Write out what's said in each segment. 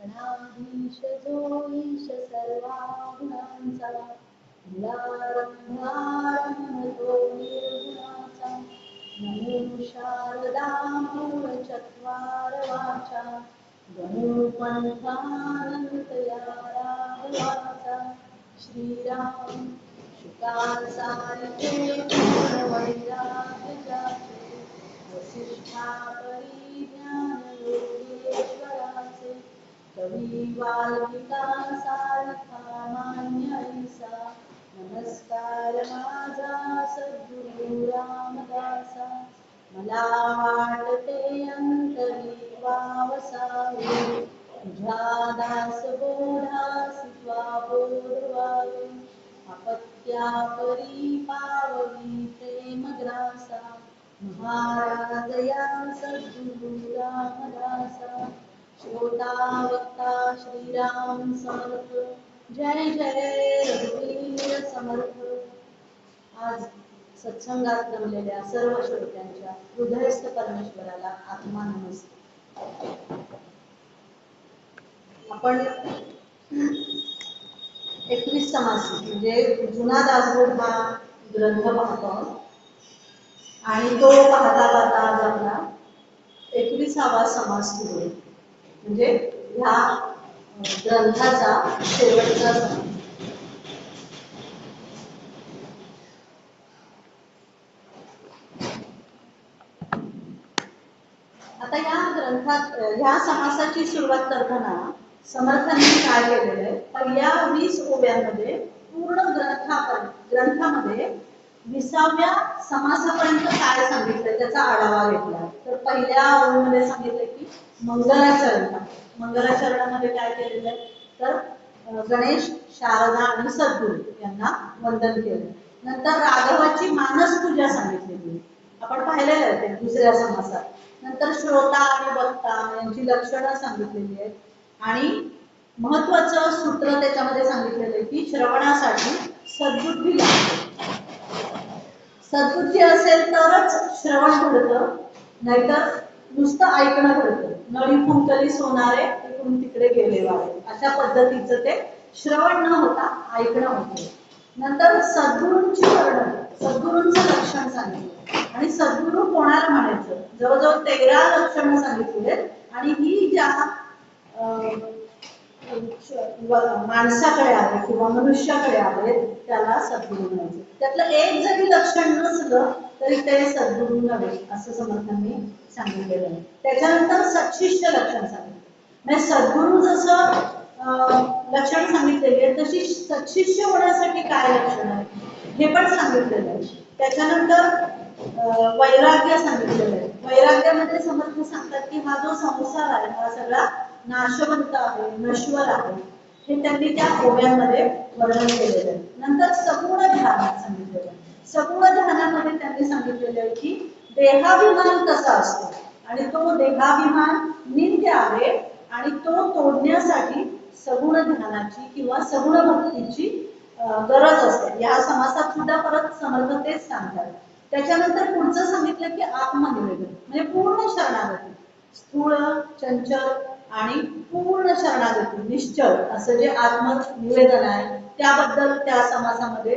गणाधीश जो ईश सर्वा गुणांचा मूलारंभारंभ तो निर्गुणाचा नमो शारदा मूळ चत्वार वाचा गणोपंथानंत या राघवाचा श्रीराम शुकाचा पूर्ण वैराग्य जाचे वसिष्ठा परिज्ञान योगेश्वराचे कवी वाल्मिका सारखा मान्य ऐसा नमस्कार माझा सद्गुरु रामदासा मला वाटते अंतरी वावसावे तुझ्या दास बोधास बोधवावे अपत्या परी पावली प्रेम ग्रासा महाराज या सद्गुरु रामदासा श्रोता वक्ता श्रीराम समर्थ जय जय रघुवीर समर्थ। आज सत्संगात जमलेल्या सर्व श्रोत्यांच्या हृदयस्थ परमेश्वराला आत्मा नमस्ते। आपण 21 समास म्हणजे जुना दासबोध हा ग्रंथ पाहतो आणि तो पाहता पाहता आज आपला 21वा समास सुरू आहे, म्हणजे ह्या ग्रंथाचा शेवटचा समास। आता या ग्रंथात ह्या समासाची सुरुवात करताना समर्थांनी काय केलेलं आहे, पहिल्या 20 ओव्यांमध्ये पूर्ण ग्रंथामध्ये 20व्या समासापर्यंत काय सांगितलंय त्याचा आढावा घेतला। तर पहिल्या ओळीमध्ये सांगितलंय की मंगलाचरणामध्ये काय केलेलं आहे, तर गणेश शारदा आणि सद्गुरू यांना वंदन केलं। नंतर राघवाची मानस पूजा सांगितलेली आपण पाहिलेलं आहे ते दुसऱ्या समासात। नंतर श्रोता आणि वक्ता यांची लक्षणं सांगितलेली आहेत आणि महत्वाचं सूत्र त्याच्यामध्ये सांगितलेलं आहे की श्रवणासाठी सद्बुद्धी लागते। सद्बुद्धी असेल तरच श्रवण घडतं, नाहीतर नुसतं ऐकणं घडतं। नळी फुंकली सोनारे इकडून तिकडे गेले वारे, अशा पद्धतीचं ते श्रवण न होता ऐकणं होतं। नंतर सद्गुरूंची वर्णन, सद्गुरूंचं लक्षण सांगितलं आणि सद्गुरू कोणाला म्हणायचं, जवळजवळ 13 लक्षणं सांगितली आहेत आणि ही ज्या माणसाकडे आहे किंवा मनुष्याकडे आहे त्याला सद्गुरू म्हणायचं। त्यातलं एक जरी लक्षण नसलं तरी ते सद्गुरू नव्हे असं समर्थांनी सांगितलेलं आहे। त्याच्यानंतर सत्शिष्य लक्षण सांगितलं, म्हणजे सद्गुरू जसं लक्षण सांगितलेली आहे तशी सत्शिष्य होण्यासाठी काय लक्षण आहे हे पण सांगितलेलं आहे। त्याच्यानंतर वैराग्य सांगितलेलं आहे। वैराग्यामध्ये समर्थ सांगतात की हा जो संसार आहे हा सगळा नाशवंत आहे, नश्वर आहे, हे त्यांनी त्या ओव्यांमध्ये वर्णन केलेलं आहे। नंतर सगुण ध्यानात सांगितलेलं आहे। सगुण ध्यानामध्ये त्यांनी सांगितलेलं आहे की देहाभिमान कसा असतो आणि तो देहाभिमान नित्य आहे आणि तो तोडण्यासाठी सगुण ध्यानाची किंवा सगुण भक्तीची गरज असते। या समासात सुद्धा परत समर्थ तेच सांगतात। त्याच्यानंतर पुढचं सांगितलं की आत्मनिवेदन म्हणजे पूर्ण शरणागती, स्थूळ चंचल आणि पूर्ण शरणागती निश्चल असं जे आत्मनिवेदन आहे त्याबद्दल त्या समासामध्ये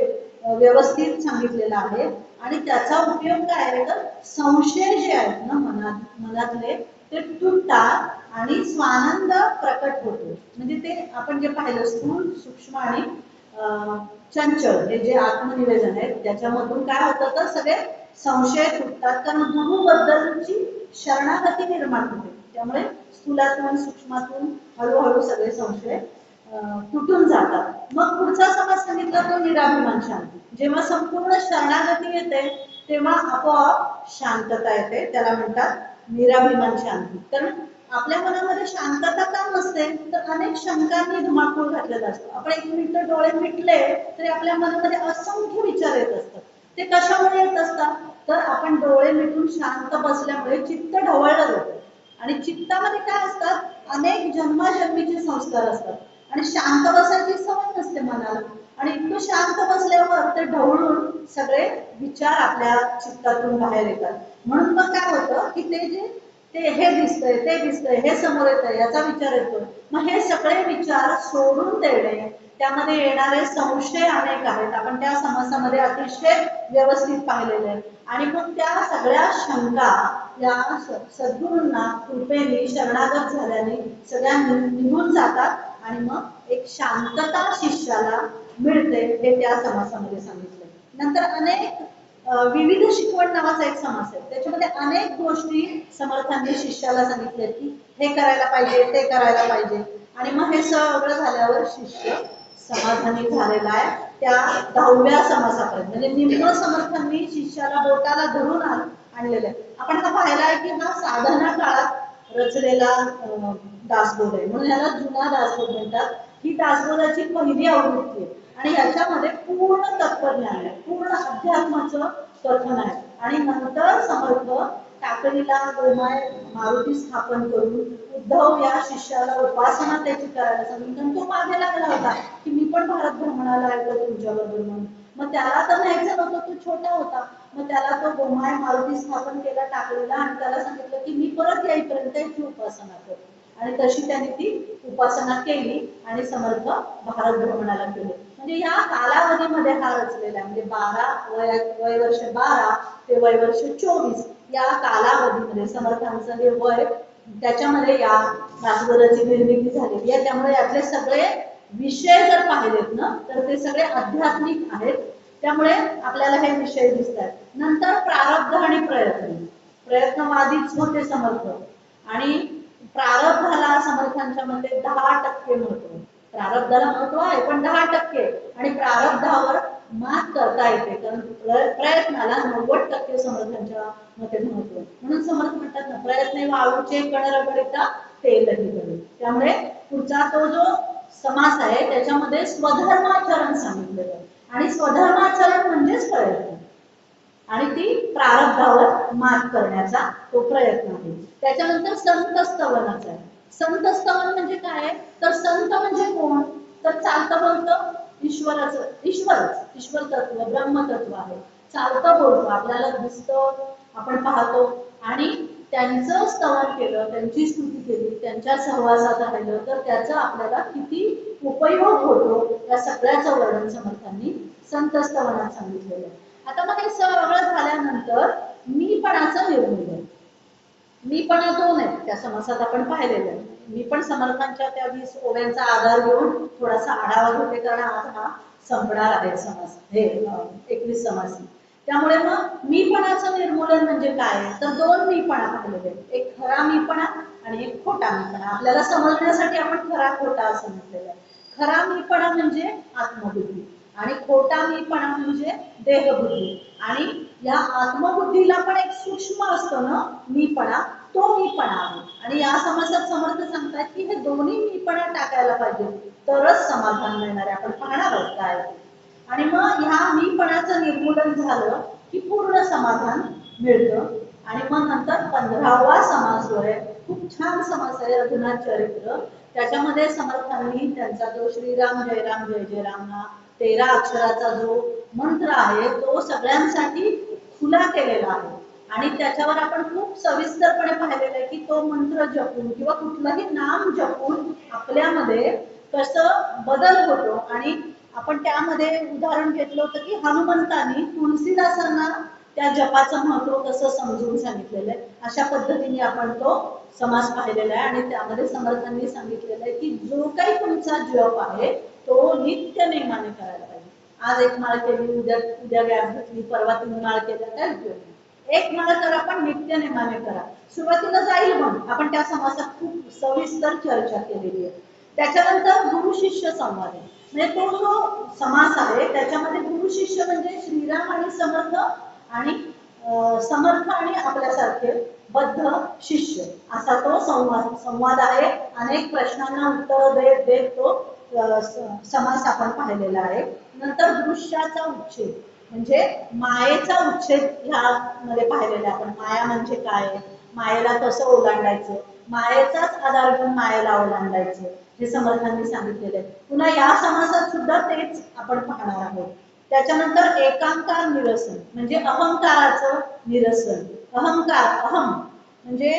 व्यवस्थित सांगितलेलं आहे। आणि त्याचा उपयोग काय आहे तर संशय जे आहेत ना मनातले ते तुटतात आणि स्वानंद प्रकट होतो। म्हणजे ते आपण जे पाहिलं स्थूल सूक्ष्म आणि चंचल हे जे आत्मनिवेदन आहे त्याच्यामधून काय होतं तर सगळे संशय तुटतात, कारण गुरु बद्दलची शरणागती निर्माण होते। त्यामुळे स्थूलातून सूक्ष्मातून हळूहळू सगळे संशय तुटून जातात। मग पुढचा समास सांगितला तो निराभिमान शांती। जेव्हा संपूर्ण शरणागती येते तेव्हा आपोआप शांतता येते, त्याला म्हणतात निराभिमान शांती। तर आपल्या मनामध्ये शांतता का नसते तर अनेक शंकांनी धुमाकूळ घातलेला असतो। आपण 1 मिनिट डोळे मिटले तरी आपल्या मनामध्ये असंख्य विचार येत असतात। ते कशामुळे येत असतात तर आपण डोळे मिटून शांत बसल्यामुळे चित्त ढवळलं जातं आणि चित्तामध्ये काय असतात अनेक जन्माजन्मीचे संस्कार असतात आणि शांत बसायची सवय नसते मनाला आणि इतकं शांत बसल्यावर ते ढवळून सगळे विचार आपल्या चित्तातून बाहेर येतात। म्हणून मग काय होतं की ते जे ते हे दिसतंय ते दिसतंय हे समोर येतंय याचा विचार येतो. मग हे सगळे विचार सोडून देणे, त्यामध्ये येणारे संशय अनेक आहेत, आपण त्या समासामध्ये अतिशय व्यवस्थित पाहिलेले आहेत. आणि मग त्या सगळ्या शंका या सद्गुरूंना कृपेने शरणागत झाल्याने सगळ्या निघून जातात आणि मग एक शांतता शिष्याला मिळते, हे त्या समासामध्ये सांगितले. नंतर अनेक विविध शिकवण नावाचा एक समास आहे, त्याच्यामध्ये अनेक गोष्टी समर्थांनी शिष्याला सांगितले की हे करायला पाहिजे ते करायला पाहिजे. आणि मग हे सगळं झाल्यावर शिष्य समाधानी झालेला आहे त्या 10व्या समासापर्यंत. म्हणजे निम्न समर्थांनी शिष्याला बोटाला धरून आणलेलं आहे. आपण हा पाहिला आहे की हा साधना काळात रचलेला दासबोध आहे, म्हणून याला जुना दासबोध म्हणतात. ही दासबोधाची पहिली आवृत्ती आहे आणि याच्यामध्ये पूर्ण तत्वज्ञान आहे, पूर्ण अध्यात्माचं कथन आहे. आणि नंतर समर्थ टाकळीला गोमाय मारुती स्थापन करून उद्धव या शिष्याला उपासना त्याची करायला सांगितलं. तो मागे लागला होता की मी पण भारत भ्रमणाला येतो तुमच्याबरोबर म्हणून. मग त्याला तर न्यायचं नव्हतं, तो छोटा होता. मग त्याला तो गोमाय मारुती स्थापन केला टाकळीला आणि त्याला सांगितलं की मी परत येईपर्यंत याची उपासना कर. आणि तशी त्यांनी ती उपासना केली आणि समर्थ भारत भ्रमणाला गेले. म्हणजे या कालावधीमध्ये हा रचलेला आहे. म्हणजे 12 वय वर्ष 12 ते वय वर्ष 24 या कालावधीमध्ये समर्थांचं हे वय, त्याच्यामध्ये या दासबोधाची निर्मिती झालेली आहे. त्यामुळे यातले सगळे विषय जर पाहिलेत ना तर ते सगळे आध्यात्मिक आहेत. त्यामुळे आपल्याला हे विषय दिसतात. नंतर प्रारब्ध आणि प्रयत्नवादीच होते समर्थ. आणि प्रारब्धाला समर्थांच्या मध्ये 10% महत्व. प्रारब्धाला महत्व आहे पण 10%. आणि प्रारब्धावर मात करता येते, कारण प्रयत्नाला 90% समर्थांच्या मते महत्व. म्हणून समर्थ म्हणतात ना, प्रयत्न वाळूचे कण रगडिता तेलही गळे. त्यामुळे पुढचा तो जो समास आहे त्याच्यामध्ये स्वधर्माचरण सांगितलेलं आहे. आणि स्वधर्माचरण म्हणजेच प्रयत्न आणि ती प्रारब्धावर मात करण्याचा तो प्रयत्न आहे. त्याच्यानंतर संत स्तवनाचा आहे. संत स्तवन म्हणजे काय? तर संत म्हणजे कोण? तर चालतं बोलतं ईश्वर तत्व ब्रह्मतत्व आहे. चालतं बोलतो, आपल्याला दिसतं, आपण पाहतो आणि त्यांचं स्तवन केलं, त्यांची स्तुती केली, त्यांच्या सहवासात राहिलं तर त्याचा आपल्याला किती उपयोग होतो या सगळ्याचं वर्णन समर्थांनी संत स्तवनात सांगितलेलं आहे. आता मग हे सगळं झाल्यानंतर मीपणाचं निर्मूलन. मीपणा 2 आहेत त्या समासात आपण पाहिलेलं आहे. मी पण समर्थांच्या त्या 20 ओव्यांचा आधार घेऊन थोडासा आढावा घेते, कारण आज हा संपणार आहे समास, हे 21 समास. त्यामुळे मग मीपणाचं निर्मूलन म्हणजे काय? तर 2 मीपणा पाहिलेले आहेत, एक खरा मीपणा आणि एक खोटा मीपणा. आपल्याला समजण्यासाठी आपण खरा खोटा असं म्हटलेलं आहे. खरा मीपणा म्हणजे आत्मबुद्धी आणि खोटा मीपणा म्हणजे देहबुद्धी. आणि या आत्मबुद्धीला पण एक सूक्ष्म असतो ना मीपणा, तो मीपणा आहे. आणि या समासात समर्थ सांगतात की हे दोन्ही मीपणा टाकायला पाहिजे, तरच समाधान मिळणार आहे. आपण पाहणार आहोत काय. आणि मग ह्या मीपणाचं निर्मूलन झालं की पूर्ण समाधान मिळतं. आणि मग नंतर 15वा समास जो आहे, खूप छान समास आहे, रघुनाथ चरित्र. त्याच्यामध्ये समर्थांनी त्यांचा जो श्रीराम जय राम जय जय राम हा 13 अक्षराचा जो मंत्र आहे तो सगळ्यांसाठी खुला केलेला आहे. आणि त्याच्यावर आपण खूप सविस्तरपणे पाहिलेलं आहे की तो मंत्र जपून किंवा कुठलंही नाम जपून आपल्यामध्ये कसं बदल होतो. आणि आपण त्यामध्ये उदाहरण घेतलं होतं की हनुमंतांनी तुलसीदासांना त्या जपाचं महत्व कसं समजून सांगितलेलं आहे. अशा पद्धतीने आपण तो समास पाहिलेला आहे. आणि त्यामध्ये समर्थांनी सांगितलेलं आहे की जो काही तुमचा जप आहे तो नित्य नेमाने करायला पाहिजे. आज एक माळ केली, उद्या गॅप घेतली, परवा 3 माळ केल्या, काय उपयोग नाही. एक माळ करा पण नित्य नेमाने करा. सुरुवातीला जाईल मग आपण त्या समासात खूप सविस्तर चर्चा केलेली आहे. त्याच्यानंतर गुरु शिष्य संवाद आहे. म्हणजे तो जो समास आहे त्याच्यामध्ये गुरु शिष्य म्हणजे श्रीराम आणि समर्थ आणि समर्थ आणि आपल्यासारखे बद्ध शिष्य असा तो संवाद आहे. अनेक प्रश्नांना उत्तर देत तो समास आपण पाहिलेला आहे. नंतर दृश्याचा उच्छेद म्हणजे मायेचा उच्छेद ह्यामध्ये पाहिलेला आपण. माया म्हणजे काय, मायेला कसं ओलांडायचं, मायेचाच आधार घेऊन मायेला ओलांडायचं, हे समर्थांनी सांगितलेलं आहे. पुन्हा या समासात सुद्धा तेच आपण पाहणार आहोत. त्याच्यानंतर एकांकार निरसन म्हणजे अहंकाराचं निरसन. अहंकार, अहम म्हणजे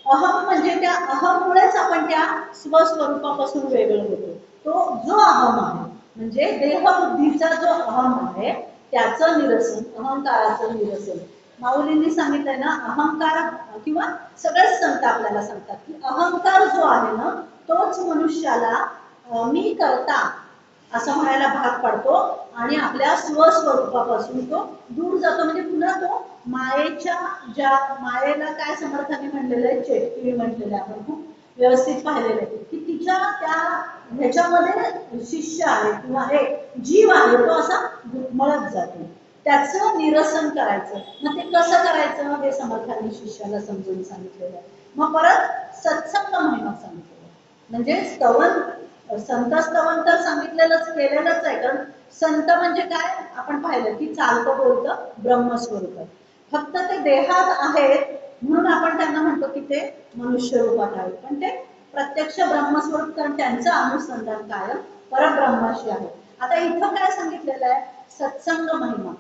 अहम म्हणजे त्या अहममुळेच आपण त्या स्वस्वरूपापासून वेगळं होतो. तो जो अहम आहे म्हणजे देहबुद्धीचा जो अहम आहे त्याचं निरसन, अहंकाराचं निरसन. माऊलींनी सांगितलंय ना, अहंकार किंवा सगळेच संत आपल्याला सांगतात की अहंकार जो आहे ना तोच मनुष्याला मी करता असं म्हणायला भाग पाडतो आणि आपल्या स्वस्वरूपापासून तो दूर जातो. म्हणजे पुन्हा तो मायेच्या ज्या मायेला काय समर्थाने म्हणलेलं आहे, चेटकिळी म्हटलेलं आहे, आपण खूप व्यवस्थित पाहिलेलं आहे की तिच्या त्या ह्याच्यामध्ये शिष्य आहे किंवा एक जीव आहे तो असा घुटमळत जातो. त्याचं निरसन करायचं. मग ते कसं करायचं हे समर्थांनी शिष्याला समजून सांगितलेलं आहे. मग परत सत्संग महिमा सांगितलेला म्हणजे स्तवन, संत स्तवन तर सांगितलेलंच केलेलंच आहे. कारण संत म्हणजे काय आपण पाहिलं की चालतं बोलतं ब्रह्मस्वरूप आहे. फक्त ते देहात आहेत म्हणून आपण त्यांना म्हणतो की ते मनुष्य रूपात आहेत, पण ते प्रत्यक्ष ब्रह्मस्वरूप कारण त्यांचं अनुसंधान कायम परब्रह्माशी आहे. आता इथं काय सांगितलेलं आहे, सत्संग महिमा.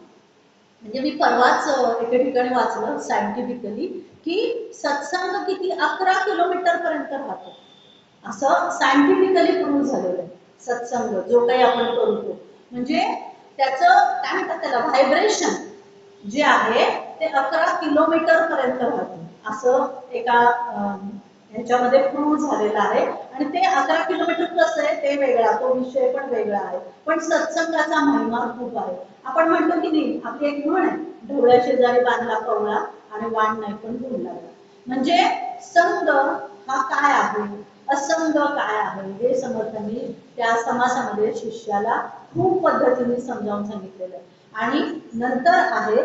म्हणजे मी परवाच एके ठिकाणी वाचलं सायंटिफिकली की सत्संग किती 11 किलोमीटर पर्यंत राहतो, असं सायंटिफिकली प्रूव्ह झालेलं आहे. सत्संग जो काही आपण करतो म्हणजे त्याचं काय म्हणतात त्याला व्हायब्रेशन जे आहे ते 11 किलोमीटर पर्यंत राहते असं एका ह्याच्यामध्ये प्रूव्ह झालेलं आहे. आणि ते 11 किलोमीटर कसं आहे ते वेगळा, तो विषय पण वेगळा आहे. पण सत्संगाचा महिमा खूप आहे. आपण म्हणतो की नाही, आपली एक म्हण आहे, ढवळ्या शेजारी बांधला कवळा आणि वाण नाही पण धूळ लागला. म्हणजे संग हा काय आहे, असंग काय आहे हे समर्थांनी त्या समासामध्ये शिष्याला खूप पद्धतीने समजावून सांगितलेलं आहे. आणि नंतर आहे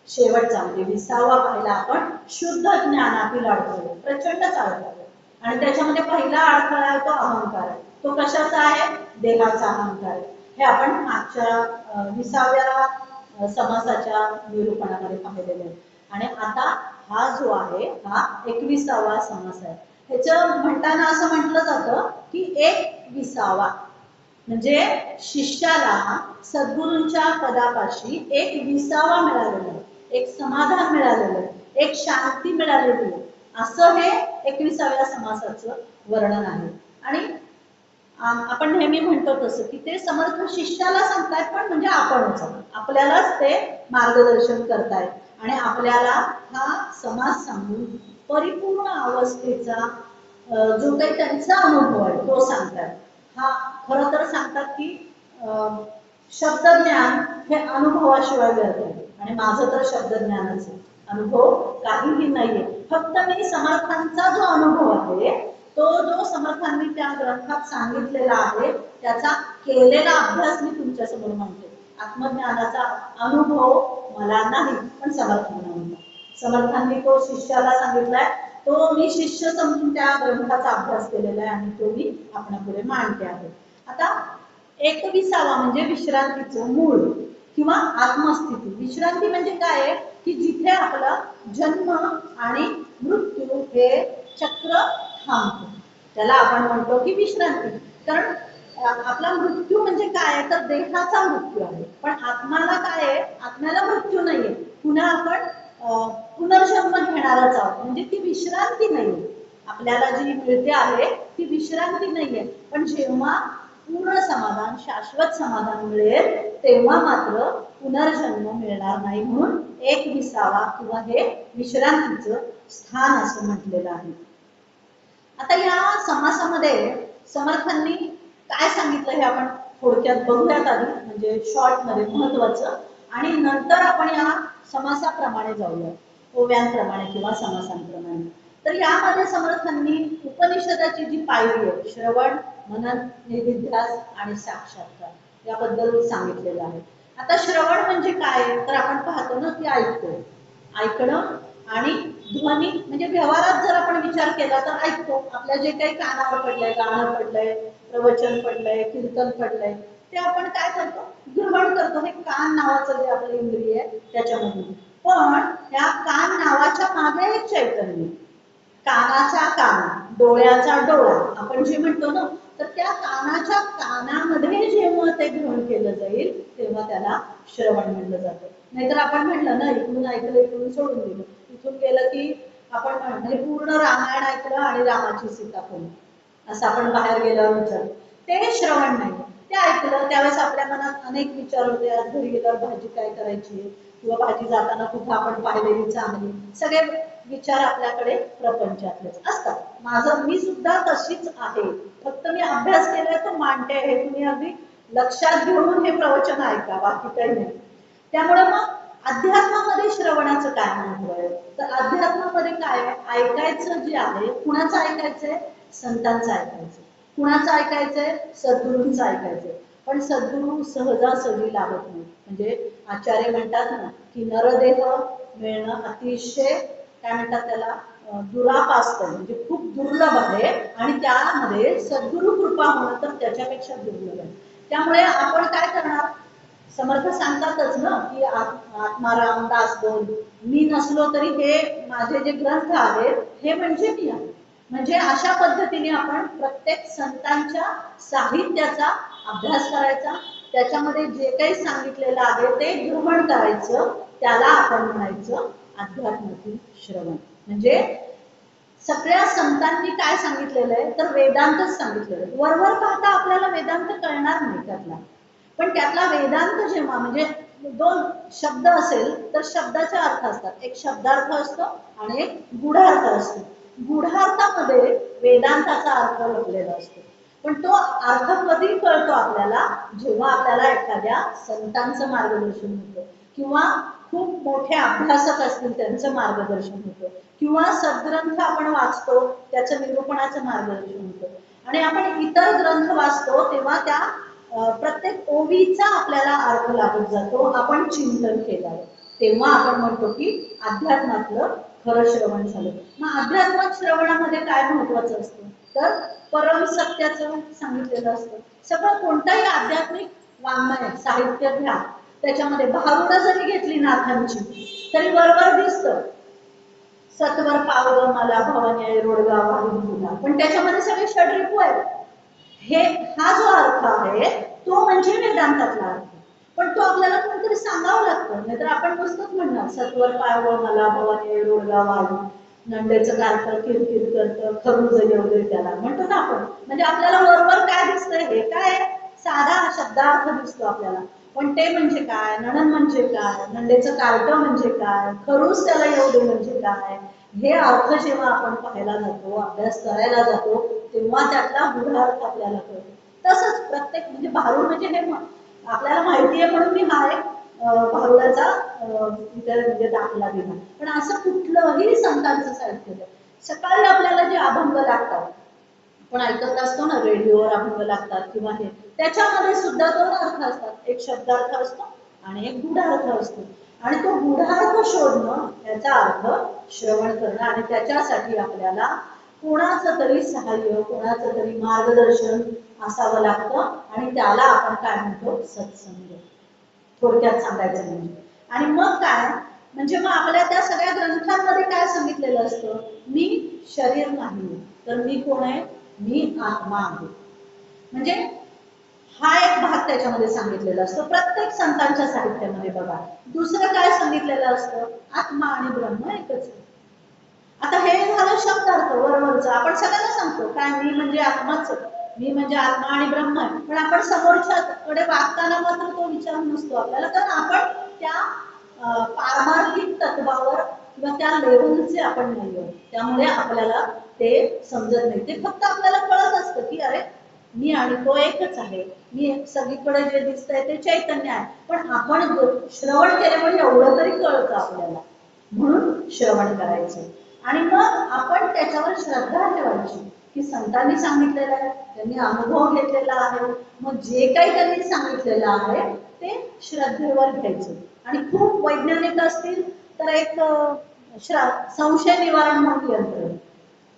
शेवटचा म्हणजे 20वा पाहिला आपण शुद्ध ज्ञानातील अडथळे, प्रचंड चालतात. आणि त्याच्यामध्ये पहिला अडथळा आहे तो अहंकार आहे. तो कशाचा आहे, देहाचा अहंकार आहे. हे आपण मागच्या 20व्या समासाच्या निरूपणामध्ये पाहिलेले आहे. आणि आता हा जो आहे हा 21वा समास आहे. ह्याचं म्हणताना असं म्हटलं जातं की 21वा म्हणजे शिष्याला सद्गुरूंच्या पदापाशी 21वा मिळालेलं आहे, एक समाधान मिळालेलं आहे, एक शांती मिळालेली आहे, असं हे 21व्या समासाचं वर्णन आहे. आणि आपण नेहमी म्हणतो तसं की ते समर्थ शिष्याला सांगतायत पण म्हणजे आपणच आपल्यालाच ते मार्गदर्शन करतायत आणि आपल्याला हा समास सांगून परिपूर्ण अवस्थेचा जो काही त्यांचा अनुभव आहे तो सांगतात. हा खरं तर सांगतात की शब्दज्ञान हे अनुभवाशिवाय व्यर्थ आहे आणि माझं तर शब्दज्ञानच आहे, अनुभव काहीही नाहीये. फक्त मी समर्थांचा जो अनुभव आहे तो जो समर्थांनी त्या ग्रंथात सांगितलेला आहे त्याचा केलेला अभ्यास मी तुमच्या समोर मांडते. आत्मज्ञानाचा अनुभव मला नाही पण समर्थांना होता. समर्थांनी तो शिष्याला सांगितलाय, तो मी शिष्य समजून त्या ग्रंथाचा अभ्यास केलेला आहे आणि तो मी आपणापुढे मांडते आहे. आता 21वा म्हणजे विश्रांतीचं मूळ किंवा आत्मस्थिती. विश्रांती म्हणजे काय आहे की जिथे आपला जन्म आणि मृत्यू हे चक्र थांबतो त्याला आपण म्हणतो की विश्रांती. कारण आपला मृत्यू म्हणजे काय तर देहाचा मृत्यू आहे, पण आत्माला काय आहे, आत्म्याला मृत्यू नाहीये, पुन्हा आपण पुनर्जन्म घेणारच आहोत. म्हणजे ती विश्रांती नाहीये आपल्याला जी मिळते आहे ती विश्रांती नाहीये. पण जेव्हा पूर्ण समाधान शाश्वत समाधान मिळेल तेव्हा मात्र पुनर्जन्म मिळणार नाही. म्हणून 21वा किंवा हे विश्रांतीचं स्थान असं म्हटलेलं आहे. आता या समासामध्ये समर्थांनी काय सांगितलं हे आपण थोडक्यात बघूयात आधी, म्हणजे शॉर्ट मध्ये महत्वाचं, आणि नंतर आपण या समासाप्रमाणे जाऊया, ओव्यांप्रमाणे किंवा समासांप्रमाणे. तर यामध्ये समर्थांनी उपनिषदाची जी पायरी आहे श्रवण मनन निधिध्यास आणि साक्षात्कार याबद्दल सांगितलेलं आहे. आता श्रवण म्हणजे काय तर आपण पाहतो ना की ऐकणं आणि ध्वनी म्हणजे व्यवहारात जर आपण विचार केला तर ऐकतो, आपल्या जे काही कानावर पडलंय, गाणं पडलंय, प्रवचन पडलंय, कीर्तन पडलंय ते आपण काय करतो, ग्रहण करतो. हे कान नावाचं जे आपलं इंद्रिय आहे त्याच्यामधून. पण या कान नावाच्या मागे एक चैतन्य, कानाचा कान, डोळ्याचा डोळा आपण जे म्हणतो ना, तर त्या कानाच्या कानामध्ये जेव्हा ते ग्रहण केलं जाईल तेव्हा त्याला श्रवण म्हणलं जातं. नाहीतर आपण म्हटलं ना इकडून ऐकलं इकडून सोडून दिलं, इथून गेलं की आपण म्हणजे पूर्ण रामायण ऐकलं आणि रामाची सीता पण असं आपण बाहेर गेल्यावर विचार, ते श्रवण नाही. ते ऐकलं त्यावेळेस आपल्या मनात अनेक विचार होते, आज घरी गेल्यावर भाजी काय करायची, किंवा भाजी जाताना कुठं आपण पाहिलेली चांगली, सगळे विचार आपल्याकडे प्रपंचातलेच असतात. माझं मी सुद्धा तशीच आहे, फक्त मी अभ्यास केलाय तो मांडते, हे तुम्ही अगदी लक्षात घेऊन हे प्रवचन ऐका, बाकी काही नाही. त्यामुळे मग अध्यात्मामध्ये श्रवणाचं काय महत्व आहे, तर अध्यात्मामध्ये काय आहे, ऐकायचं जे आहे, कुणाचं ऐकायचंय, संतांचं ऐकायचं. कुणाचं ऐकायचंय, सद्गुरूंचं ऐकायचंय. पण सद्गुरू सहजासहजी लागत नाही. म्हणजे आचार्य म्हणतात ना की नरदेह मिळणं अतिशय काय म्हणतात त्याला, दुरापास्त, म्हणजे खूप दुर्लभ आहे, आणि त्यामध्ये सद्गुरू कृपा होणं तर त्याच्यापेक्षा दुर्लभ आहे. त्यामुळे आपण काय करणार, समर्थ सांगतातच ना की आत्माराम दास बोल, मी नसलो तरी हे माझे जे ग्रंथ आहेत हे म्हणजे मी आहे. म्हणजे अशा पद्धतीने आपण प्रत्येक संतांच्या साहित्याचा अभ्यास करायचा, त्याच्यामध्ये जे काही सांगितलेलं आहे ते ग्रहण करायचं, त्याला आपण म्हणायचं अध्यात्मातील श्रवण. म्हणजे सगळ्या संतांनी काय सांगितलेलं आहे, तर वेदांतच सांगितलेलं आहे. वरवर पाहता आपल्याला वेदांत कळणार नाही त्यातला, पण त्यातला वेदांत जेव्हा म्हणजे दोन शब्द असेल तर शब्दाचे अर्थ असतात, एक शब्दार्थ असतो आणि एक गूढार्थ असतो. गूढार्थामध्ये वेदांताचा अर्थ लपलेला असतो, पण तो अर्थ कधी कळतो आपल्याला, जेव्हा आपल्याला एखाद्या संतांचं मार्गदर्शन होतं, किंवा खूप मोठे अभ्यासक असतील त्यांचं मार्गदर्शन होतं, किंवा सद्ग्रंथ आपण वाचतो त्याचं निरूपणाचं मार्गदर्शन होतं, आणि आपण इतर ग्रंथ वाचतो तेव्हा त्या प्रत्येक ओवीचा आपल्याला अर्थ लागत जातो, आपण चिंतन केल्यावर, तेव्हा आपण म्हणतो की अध्यात्मातलं खरं श्रवण झालं. मग अध्यात्मात श्रवणामध्ये काय महत्वाचं असतं, तर परम सत्याचं सांगितलेलं असतं. सगळं कोणताही आध्यात्मिक वाङ्मय साहित्य घ्या, त्याच्यामध्ये भारुडं जरी घेतली नाथांची तरी बरोबर दिसतं, सत्वर पावग मला भवानी रोडगा वाहून तुला, पण त्याच्यामध्ये सगळे षड्रिपू आहेत. हे हा जो अर्थ आहे तो म्हणजे वेदांतातला अर्थ, पण तो आपल्याला कोणतरी सांगावं लागतं, नाहीतर आपण नुसतंच म्हणणार सत्वर पावग मला भवानी रोडगा वाहून, नंदेचं कारकर किरकिर करतं खरूज येऊ त्याला म्हणतो ना आपण. म्हणजे आपल्याला बरोबर काय दिसतंय, हे काय साधा शब्दार्थ दिसतो आपल्याला, पण ते म्हणजे काय, नणन म्हणजे काय, नंदेचं कार्ट म्हणजे काय, खरूज त्याला येऊ दे म्हणजे काय, हे अर्थ जेव्हा आपण पाहायला जातो, अभ्यास करायला जातो, तेव्हा त्यातला गूढार्थ आपल्याला कळतो. तसंच प्रत्येक म्हणजे भारुड म्हणजे हे आपल्याला माहिती आहे म्हणून मी हा एक भारुडाचा म्हणजे दाखला दिला, पण असं कुठलंही संतांचं साहित्य नाही. सकाळी आपल्याला जे अभंग लागतात, आपण ऐकत असतो ना रेडिओवर अभंग लागतात किंवा हे, त्याच्यामध्ये सुद्धा दोन अर्थ असतात, एक शब्दार्थ असतो आणि एक गूढार्थ असतो, आणि तो गूढार्थ शोधणं, त्याचा अर्थ श्रवण करणं, आणि त्याच्यासाठी आपल्याला कोणाचं तरी सहाय्य, कोणाचं तरी मार्गदर्शन असावं लागतं, आणि त्याला आपण काय म्हणतो, सत्संग, थोडक्यात सांगायचं म्हणजे. आणि मग काय म्हणजे मग आपल्या त्या सगळ्या ग्रंथांमध्ये काय सांगितलेलं असतं, मी शरीर नाही तर मी कोण आहे, मी आत्मा आहे. म्हणजे हा एक भाग त्याच्यामध्ये सांगितलेला असतो प्रत्येक संतांच्या साहित्यामध्ये. बघा दुसरं काय सांगितलेलं असतं, आत्मा आणि ब्रह्म एकच आहे. आता हे झालं शब्दार्थ वरवरचं, आपण सगळ्यांना सांगतो काय, मी म्हणजे आत्माच, मी म्हणजे आत्मा आणि ब्रह्म आहे, पण आपण समोरच्याकडे वागताना मात्र तो विचार नसतो आपल्याला, कारण आपण त्या पारमार्थिक तत्वावर किंवा त्या लेवलचे आपण नाही आहोत, त्यामुळे आपल्याला ते समजत नाही. ते फक्त आपल्याला कळत असतं की अरे मी आणि तो एकच आहे, मी सगळीकडे जे दिसतंय ते चैतन्य आहे, पण आपण श्रवण केल्यामुळे एवढं तरी कळतं आपल्याला, म्हणून श्रवण करायचं. आणि मग आपण त्याच्यावर श्रद्धा ठेवायची की संतांनी सांगितलेलं आहे, त्यांनी अनुभव घेतलेला आहे, मग जे काही त्यांनी सांगितलेलं आहे ते श्रद्धेवर घ्यायचं. आणि खूप वैज्ञानिक असतील तर एक संशय निवारण म्हणून यंत्र,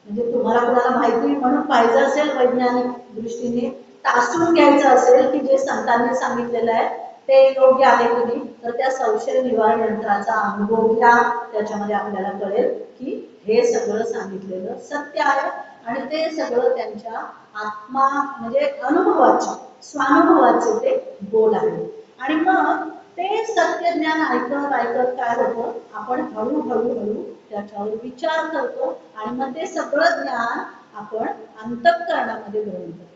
म्हणजे तुम्हाला कोणाला माहिती म्हणून पाहिजे असेल वैज्ञानिक दृष्टीने तासून घ्यायचं असेल की जे संतांनी सांगितलेलं आहे ते योग्य आहे की नाही, तर त्या संशय निवारण यंत्राचा अनुभव घ्या, त्याच्यामध्ये आपल्याला कळेल की हे सगळं सांगितलेलं सत्य आहे, आणि ते सगळं त्यांच्या आत्मा म्हणजे अनुभवाचे, स्वानुभवाचे ते बोल आहे. आणि मग ते सत्य ज्ञान ऐकत ऐकत काय होतं, आपण हळूहळू त्याच्यावर विचार करतो आणि मग ते सगळं ज्ञान आपण अंतःकरणामध्ये ग्रहण करतो।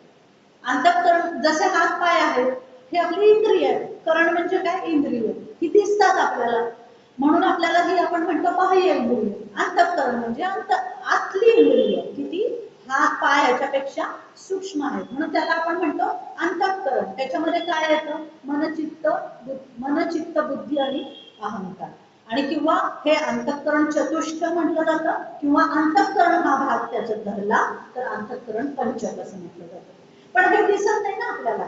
अंतःकरण जसे हात पाय आहेत हे आपली इंद्रिय आहे, करण म्हणजे काय इंद्रिय, ही दिसतात आपल्याला, म्हणून आपल्याला ही आपण म्हणतो बाह्य इंद्रिय। अंतःकरण म्हणजे आतली इंद्रिय, किती हात पाय ह्याच्यापेक्षा सूक्ष्म आहेत, म्हणून त्याला आपण म्हणतो अंतःकरण। त्याच्यामध्ये काय येतं, मन चित्त बुद्धी आणि अहंकार, आणि किंवा हे अंतःकरण चतुष्ट म्हटलं जातं, किंवा अंतःकरण हा भाग त्याच्यात धरला तर अंतःकरण पंचक असं म्हटलं जातं। पण हे दिसत नाही ना आपल्याला,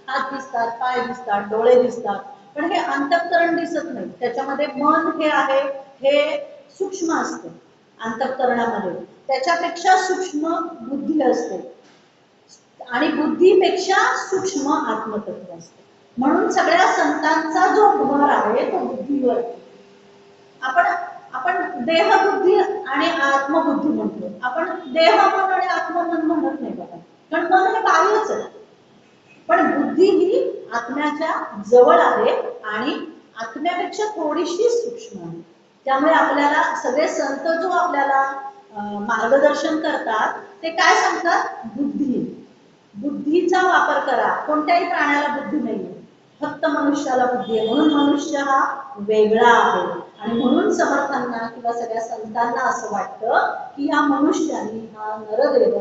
हात दिसतात, पाय दिसतात, डोळे दिसतात, पण हे अंतःकरण दिसत नाही। त्याच्यामध्ये मन हे आहे, हे सूक्ष्म असते अंतःकरणामध्ये, त्याच्यापेक्षा सूक्ष्म बुद्धी असते आणि बुद्धीपेक्षा सूक्ष्म आत्मतत्व असते। म्हणून सगळ्या संतांचा जो भर आहे तो बुद्धीवर। आपण आपण देहबुद्धी आणि आत्मबुद्धी म्हणतो, आपण देह मन आणि आत्ममन म्हणत नाही बघा, कारण मन हे बाह्यच आहे, पण बुद्धी ही आत्म्याच्या जवळ आहे आणि आत्म्यापेक्षा थोडीशी सूक्ष्म आहे। त्यामुळे आपल्याला सगळे संत जो आपल्याला मार्गदर्शन करतात ते काय सांगतात, बुद्धीचा वापर करा। कोणत्याही प्राण्याला बुद्धी नाहीये, फक्त मनुष्याला बुद्धी आहे, म्हणून मनुष्य हा वेगळा आहे। आणि म्हणून समर्थांना किंवा सगळ्या संतांना असं वाटतं की ह्या मनुष्याने हा नरदेह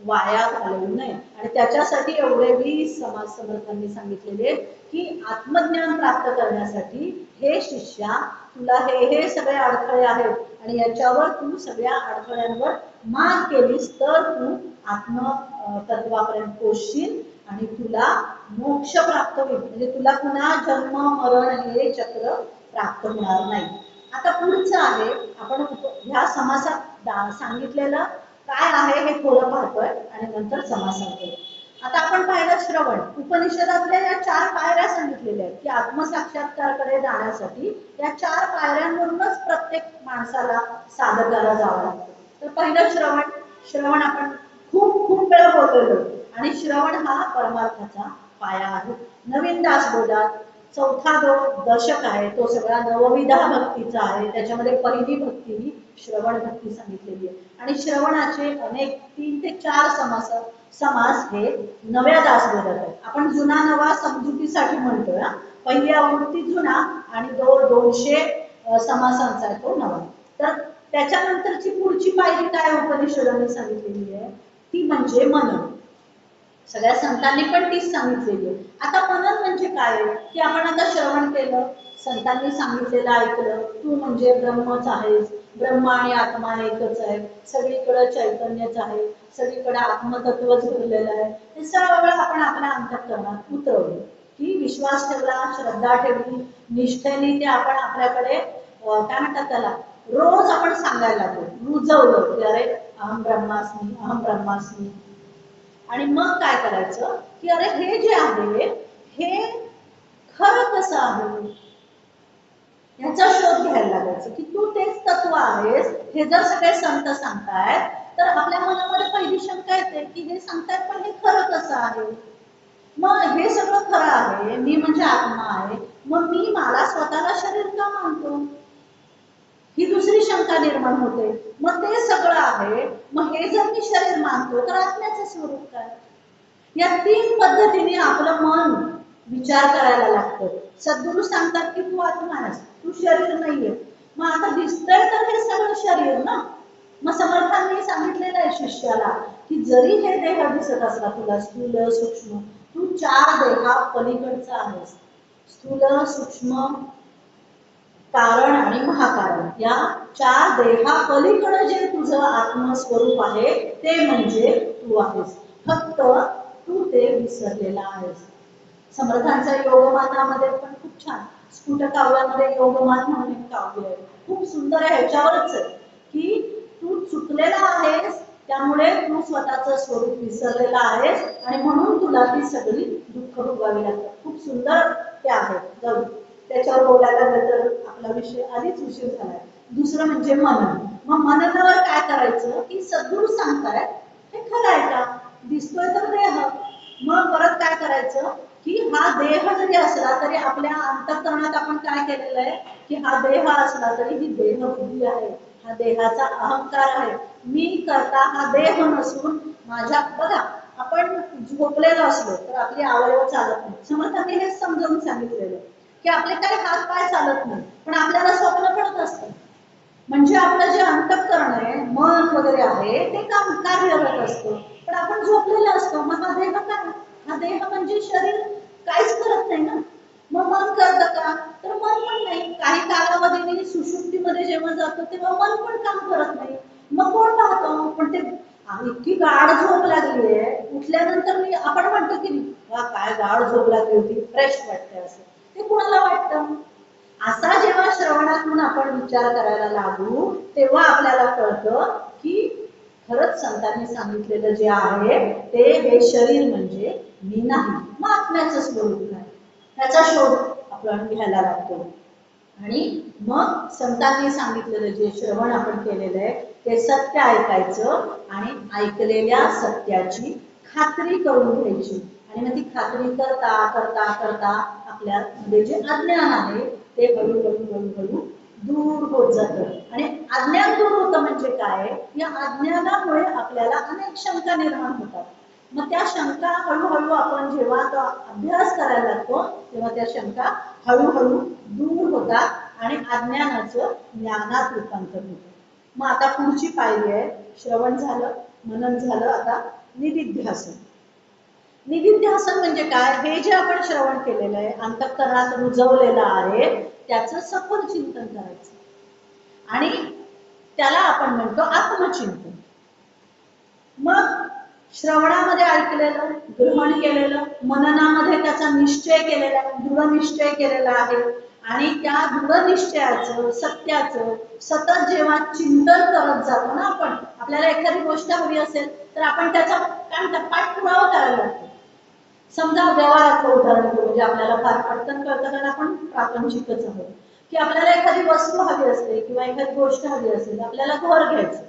वाया घालवू नये, आणि त्याच्यासाठी एवढे 20 समाज समर्थांनी सांगितलेले की आत्मज्ञान प्राप्त करण्यासाठी हे शिष्या तुला हे सगळे अडथळे आहेत आणि याच्यावर तू सगळ्या अडथळ्यांवर मात केलीस तर तू आत्मतत्वापर्यंत पोहोचशील आणि तुला मोक्ष प्राप्त होईल, म्हणजे तुला पुन्हा जन्म मरण हे चक्र प्राप्त होणार नाही। आता पुढचं आहे, आपण ह्या समासात सांगितलेलं काय आहे हे थोडं पाहतोय आणि नंतर समास सांगतोय। आता आपण पाहिलं श्रवण, उपनिषदातल्या या 4 पायऱ्या सांगितलेल्या आहेत की आत्मसाक्षात्काराकडे जाण्यासाठी या 4 पायऱ्यांवरूनच प्रत्येक माणसाला साधकाला जावं लागतं। तर पहिलं श्रवण आपण खूप वेळा बोललेलो, आणि श्रवण हा परमार्थाचा पाया आहे। नवीन दासबोधात 4था जो दशक आहे तो सगळा नवविधा भक्तीचा आहे, त्याच्यामध्ये पहिली भक्ती ही श्रवण भक्ती सांगितलेली आहे, आणि श्रवणाचे अनेक 3 ते 4 समास हे नव्या दासबोधात आहेत। आपण जुना नवा समजुतीसाठी म्हणतोय, पहिली आवृत्ती जुना आणि 200 समासांचा आहे तो नवा। तर त्याच्यानंतरची पुढची पायरी काय उपनिषदांनी सांगितलेली आहे, ती म्हणजे मनन। सगळ्या संतांनी पण तीच सांगितलेली आहे। आता मनन म्हणजे काय, की आपण आता श्रवण केलं, संतांनी सांगितलेलं ऐकलं, तू म्हणजे ब्रह्मच आहेस, ब्रह्म आणि आत्मा एकच आहे, सगळीकडे चैतन्यच आहे, सगळीकडे आत्मतत्वच भरलेलं आहे, हे सगळं आपण आपल्या अंतःकरणात उतरवलं, की विश्वास ठेवला, श्रद्धा ठेवली, निष्ठेने ते आपण आपल्याकडे काय म्हणतात त्याला रोज आपण सांगायला लागलो, रुजवलं की अरे अहम ब्रह्मास्मी, अहम ब्रह्मास्मी। आणि मग काय करायचं की अरे हे जे आहे हे खरं कसं आहे याचा शोध घ्यायला लागायचं, की तू तेच तत्व आहेस हे जर सगळे संत सांगतायत तर आपल्या मनामध्ये पहिली शंका येते की हे सांगतायत पण हे खरं कसं आहे। मग हे सगळं खरं आहे, मी म्हणजे आत्मा आहे, मग मी मला स्वतःला शरीर का मानतो, ही दुसरी शंका निर्माण होते। मग ते सगळं आहे, मग हे जर मी शरीर मानतो तर आत्म्याचं स्वरूप काय। या 3 पद्धतीने आपलं मन विचार करायला लागतं। सद्गुरू सांगतात की तू आत्मा आहेस, तू शरीर नाहीये, मग आता दिसतंय तर हे सगळं शरीर ना। मग समर्थांनी सांगितलेलं आहे शिष्याला की जरी हे देह दिसत असला तुला स्थूल सूक्ष्म, तू 4 देहा पलीकडचा आहेस, स्थूल सूक्ष्म कारण आणि महाकारण, या 4 देहा पलीकडे जे तुझं आत्मस्वरूप आहे ते म्हणजे तू आहेस, फक्त तू ते विसरलेला आहेस। समर्थांच्या योगमानामध्ये पण खूप छान, स्फुट काव्यामध्ये योगमान म्हणून एक काव्य आहे, खूप सुंदर आहे, ह्याच्यावरच आहे की तू चुकलेला आहेस, त्यामुळे तू स्वतःचं स्वरूप विसरलेला आहेस आणि म्हणून तुला ती सगळी दुःख भोगावी लागतात। खूप सुंदर ते आहे, जाऊ त्याच्यावर बोलायला तर आपला विषय आधीच उशीर झालाय। दुसरं म्हणजे मनन। मग मननावर काय करायचं की सद्गुरू सांगतायत हे खरं आहे का, दिसतोय तर देह, मग परत काय करायचं की हा देह जरी असला तरी आपल्या अंतःकरणात आपण काय केलेलं आहे की हा देह असला तरी ही देहबुद्धी आहे, हा देहाचा अहंकार आहे, मी करता हा देह नसून माझ्या बघा आपण झोपलेलो असलो तर आपली अवयव चालत नाही, समर्थांनी हेच समजावून सांगितलेलं की आपले काही हात पाय चालत नाही पण आपल्याला स्वप्न पडत असतं, म्हणजे आपलं जे अंतःकरण आहे मन वगैरे आहे ते काम कार्यरत असतं पण आपण झोपलेलो असतो, मग हा देह काय, हा देह म्हणजे शरीर काहीच करत नाही ना, मग मन करतं का तर मन पण नाही, काही कालावधीने सुषुप्तीमध्ये जेव्हा जातो तेव्हा मन पण काम करत नाही, मग कोण पाहतो पण ते इतकी गाढ झोप लागली आहे उठल्यानंतर मी आपण म्हणतो की वा काय गाढ झोप लागली होती फ्रेश वाटते असं, ते कुणाला वाटतं, असा जेव्हा श्रवणातून आपण विचार करायला लागू तेव्हा आपल्याला कळतं की खरंच संतांनी सांगितलेलं जे आहे ते हे शरीर म्हणजे मी नाही, मग आत्म्याचं स्वरूप काय त्याचा शोध आपण घ्यायला लागतो आणि मग संतांनी सांगितलेलं जे श्रवण आपण केलेलं आहे ते सत्य ऐकायचं आणि ऐकलेल्या सत्याची खात्री करून घ्यायची आणि मग ती खात्री करता करता करता आपल्यामध्ये जे अज्ञान आहे ते हळूहळू दूर होत जातं आणि अज्ञान दूर होतं म्हणजे काय, या अज्ञानामुळे आपल्याला अनेक शंका निर्माण होतात, मग त्या शंका हळूहळू आपण जेव्हा तो अभ्यास करायला लागतो तेव्हा त्या शंका हळूहळू दूर होतात आणि अज्ञानाचं ज्ञानात रूपांतर होतं. मग आता पुढची पायरी आहे, श्रवण झालं, मनन झालं, आता निदिध्यासन. निदिध्यासन म्हणजे काय, हे जे आपण श्रवण केलेलं आहे अंतःकरणात रुजवलेलं आहे त्याचं सखोल चिंतन करायचं आणि त्याला आपण म्हणतो आत्मचिंतन. मग श्रवणामध्ये ऐकलेलं, ग्रहण केलेलं, मननामध्ये त्याचा निश्चय केलेला, दृढ निश्चय केलेला आहे आणि त्या दृढ निश्चयाचं सत्याचं सतत जेव्हा चिंतन करत जातो ना आपण, आपल्याला एखादी गोष्ट हवी असेल तर आपण त्याचा काय म्हणतात पाठपुरावा करायला लागतो. समजा व्यवहारातलं उदाहरण घेऊ, म्हणजे आपल्याला फार पटकन कळतं कारण आपण प्रापंचिकच आहोत, की आपल्याला एखादी वस्तू हवी असते किंवा एखादी गोष्ट हवी असेल, आपल्याला घर घ्यायचं,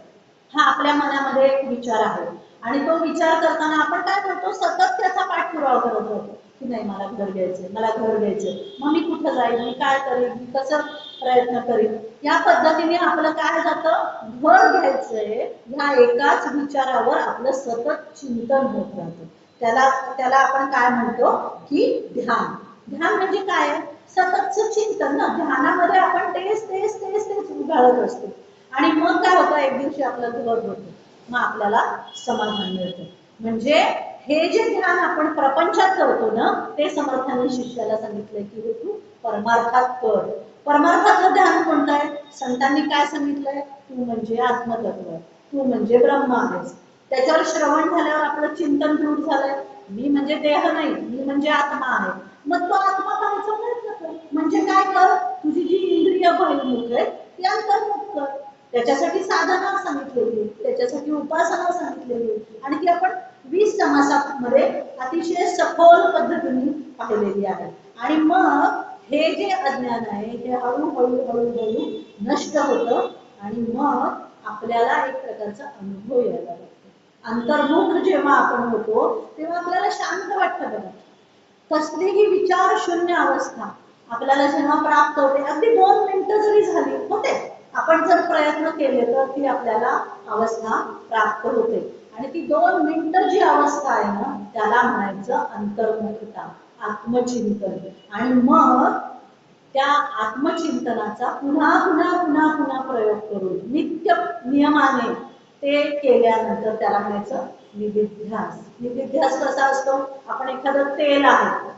हा आपल्या मनामध्ये एक विचार आहे आणि तो विचार करताना आपण काय करतो सतत त्याचा पाठपुरावा करत राहतो की नाही मला घर घ्यायचंय, मला घर घ्यायचंय, मग मी कुठं जाईल, मी काय करेन, मी कसं प्रयत्न करीन, या पद्धतीने आपलं काय जातं घर घ्यायचंय ह्या एकाच विचारावर आपलं सतत चिंतन होत राहतं, त्याला त्याला आपण काय म्हणतो की ध्यान. ध्यान म्हणजे काय, सततचं चिंतन ना, ध्यानामध्ये आपण तेच तेच तेच तेच उघाळत असतो आणि मग काय होतं एक दिवशी आपलं घर होतं, मग आपल्याला समाधान मिळतं. म्हणजे हे जे ध्यान आपण प्रपंचात करतो ना ते समर्थांनी शिष्याला सांगितलंय की हे तू परमार्थात कर. परमार्थातलं ध्यान कोणतं आहे, संतांनी काय सांगितलंय, तू म्हणजे आत्मतत्व, तू म्हणजे ब्रह्म आहेस. त्याच्यावर श्रवण झाल्यावर आपलं चिंतन दूर झालंय, मी म्हणजे देह नाही, मी म्हणजे आत्मा आहे, मग तो आत्मा पाहायचा प्रयत्न कर, म्हणजे काय कर, तुझी जी इंद्रिय बहिर्मुख आहे ती अंतर्मुख कर, त्याच्यासाठी साधना सांगितलेली, त्याच्यासाठी उपासना सांगितलेली आणि ती आपण 20 समासामध्ये अतिशय सखोल पद्धतीने पाहिलेली आहे आणि मग हे जे अज्ञान आहे हे हळूहळू हळूहळू नष्ट होतं आणि मग आपल्याला एक प्रकारचा अनुभव यायला लागतो. अंतर्मुख जेव्हा आपण होतो तेव्हा आपल्याला शांत वाटतं बघा, कसलीही विचार शून्य अवस्था आपल्याला जेव्हा प्राप्त होते, अगदी 2 मिनिटं जरी झाली होते, आपण जर प्रयत्न केले तर ती आपल्याला अवस्था प्राप्त होते आणि ती 2 मिनिटं जी अवस्था आहे ना त्याला म्हणायचं अंतर्मुखता, आत्मचिंतन. आणि मग त्या आत्मचिंतनाचा पुन्हा पुन्हा पुन्हा पुन्हा प्रयोग करून नित्य नियमाने ते केल्यानंतर त्याला म्हणायचं निदिध्यास. निदिध्यास कसा असतो, आपण एखादं तेल आहे,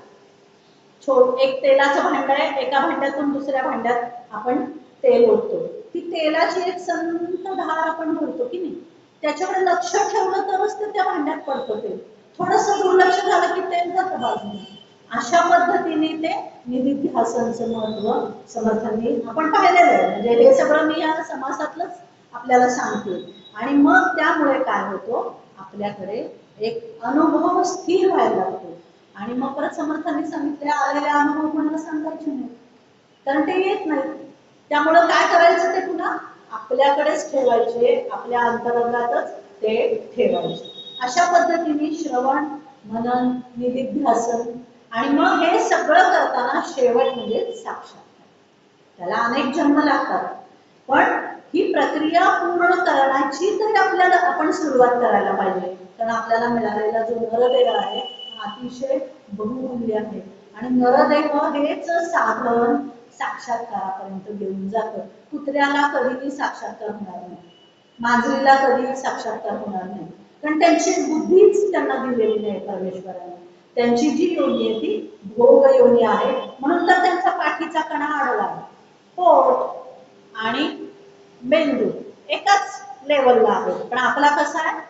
एक तेलाचं भांड आहे, एका भांड्यातून दुसऱ्या भांड्यात आपण तेल ओततो, ती तेलाची एक संत धार आपण भरतो की नाही, त्याच्याकडे लक्ष ठेवलं तरच ते त्या भांड्यात पडतं तेल, थोडंसं दुर्लक्ष झालं की तेल जातं बाजूला. अशा पद्धतीने ते निदिध्यासनचं महत्व समर्थांनी आपण पाहिलेलं आहे, म्हणजे हे सगळं मी या समासातलंच आपल्याला सांगते आणि मग त्यामुळे काय होतो आपल्याकडे एक अनुभव स्थिर व्हायला लागतो आणि मग परत समर्थांनी सांगितले आलेले अनुभव कोणाला सांगायचे नाही कारण ते येत नाही, त्यामुळं काय करायचं ते पुन्हा आपल्याकडेच ठेवायचे, आपल्या अंतरंगातच ते ठेवायचे. अशा पद्धतीने श्रवण मनन निदिध्यासन आणि मग हे सगळं करताना शेवट म्हणजे साक्षात्कार. त्याला अनेक जन्म लागतात, पण ही प्रक्रिया पूर्ण करण्याची तरी आपल्याला आपण सुरुवात करायला पाहिजे. कारण आपल्याला मिळालेला जो नरदेह आहे हा अतिशय बहुमूल्य आहे आणि नरदेह हेच साधन साक्षात्कारापर्यंत घेऊन जातं. कुत्र्याला कधीही साक्षात्कार होणार नाही, मांजरीला कधीही साक्षात्कार होणार नाही, कारण त्यांची बुद्धीच त्यांना दिलेली नाही परमेश्वराने. त्यांची जी योनी आहे ती भोग योनी आहे, म्हणून तर त्यांचा पाठीचा कणा आडवा आहे. पोट आणि मेंदू एकाच लेवलला आहे, पण आपला कसा आहे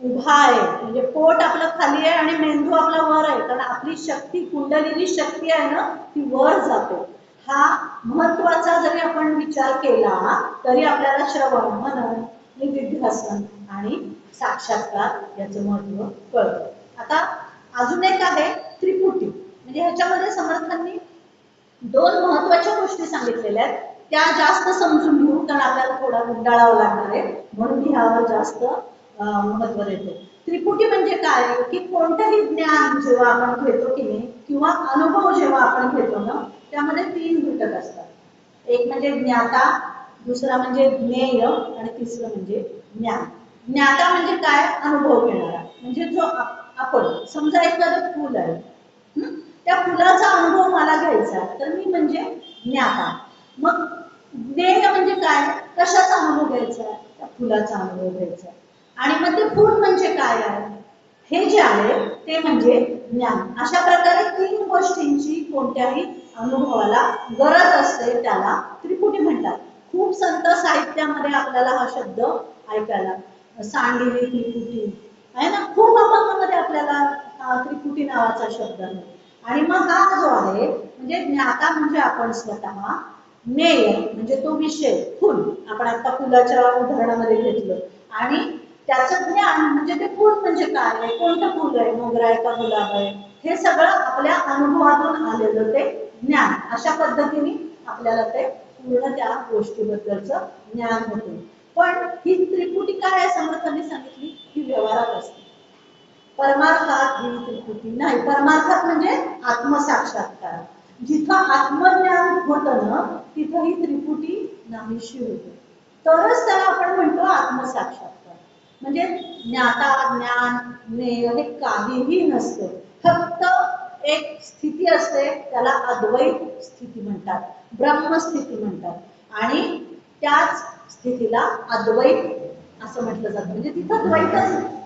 उभा आहे. म्हणजे पोट आपलं खाली आहे आणि मेंदू आपला वर आहे, कारण आपली शक्ती कुंडलिनी शक्ती आहे ना ती वर जाते. हा महत्वाचा जरी आपण विचार केला तरी आपल्याला श्रवण मनन निधिध्यासन आणि साक्षात्कार याचं महत्व कळतं. आता अजून एक आहे त्रिपुटी. म्हणजे ह्याच्यामध्ये समर्थांनी दोन महत्वाच्या गोष्टी सांगितलेल्या आहेत, त्या जास्त समजून घेऊ, कारण आपल्याला थोडा गुंडाळावं लागणार आहे, म्हणून मी ह्यावर जास्त महत्व देते. त्रिपुटी म्हणजे काय की कोणतंही ज्ञान जेव्हा आपण घेतो की नाही किंवा अनुभव जेव्हा आपण घेतो ना त्यामध्ये 3 घटक असतात. एक म्हणजे ज्ञाता, दुसरा म्हणजे ज्ञेय आणि तिसरं म्हणजे ज्ञान. ज्ञाता म्हणजे काय अनुभव घेणारा, म्हणजे जो आपण समजा एखादं फुल आहे, त्या फुलाचा अनुभव मला घ्यायचा तर मी म्हणजे ज्ञाता. मग ज्ञेय म्हणजे काय, कशाचा अनुभव घ्यायचा, त्या फुलाचा अनुभव घ्यायचा. आणि मग ते फूल म्हणजे काय आहे हे जे आहे ते म्हणजे ज्ञान. अशा प्रकारे 3 गोष्टींची कोणत्याही अनुभवाला गरज असते, त्याला त्रिपुटी म्हणतात. खूप संत साहित्यामध्ये आपल्याला हा शब्द ऐकायला, सांडिली त्रिपुटी आहे ना, खूप अभंगामध्ये आपल्याला त्रिपुटी नावाचा शब्द आहे. आणि मग हा जो आहे म्हणजे ज्ञाता म्हणजे आपण स्वतः, ज्ञेय म्हणजे तो विषय फुल, आपण आता फुलाच्या उदाहरणामध्ये घेतलं, आणि त्याचं ज्ञान म्हणजे ते फूल म्हणजे काय आहे, कोणतं फूल आहे, मोगरा आहे का गुलाब आहे, हे सगळं आपल्या अनुभवातून आलेलं ते ज्ञान. अशा पद्धतीने आपल्याला ते पूर्ण त्या गोष्टीबद्दलचं ज्ञान होतं. पण ही त्रिपुटी काय आहे समर्थांनी सांगितली, ही व्यवहारात असते. परमार्थात ही त्रिपुटी नाही. परमार्थात म्हणजे आत्मसाक्षात्कार, जिथं आत्मज्ञान होतं ना तिथं ही त्रिपुटी नाहीशी होते, तरच त्याला आपण म्हणतो आत्मसाक्षात्कार. म्हणजे ज्ञाता ज्ञान ज्ञेय हे काहीही नसतं, फक्त एक स्थिती असते, त्याला अद्वैत स्थिती म्हणतात, ब्रह्मस्थिती म्हणतात. आणि त्याच स्थितीला अद्वैत असं म्हटलं जातं. म्हणजे तिथं द्वैतच,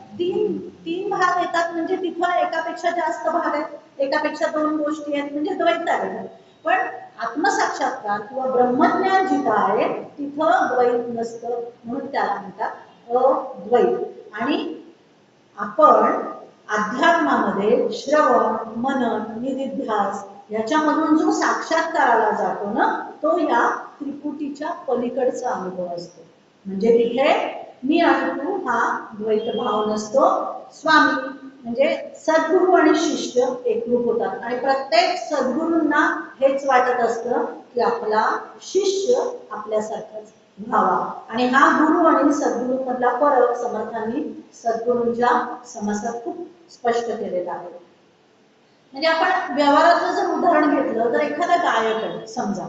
तीन भाग येतात, म्हणजे तिथं एकापेक्षा जास्त भाग आहेत, एकापेक्षा 2 गोष्टी आहेत, म्हणजे द्वैत आहे. पण आत्मसाक्षात्कार किंवा ब्रह्मज्ञान जिथं आहे तिथं द्वैत नसतं, म्हणून त्याला म्हणतात अद्वैत. आणि आपण अध्यात्मामध्ये श्रवण मनन निधिध्यास याच्यामधून जो साक्षात्काराला जातो ना तो या त्रिपुटीच्या पलीकडचा अनुभव असतो. म्हणजे तिथे मी आणि तू हा द्वैत भाव नसतो. स्वामी म्हणजे सद्गुरू आणि शिष्य एकरूप होतात, आणि प्रत्येक सद्गुरूंना हेच वाटत असतं की आपला शिष्य आपल्यासारखाच व्हावा. आणि हा गुरु आणि सद्गुरू मधला फरक समर्थांनी सद्गुरूंच्या समासात खूप स्पष्ट केलेला आहे. म्हणजे आपण व्यवहाराचं जर उदाहरण घेतलं तर एखादा गायक आहे समजा,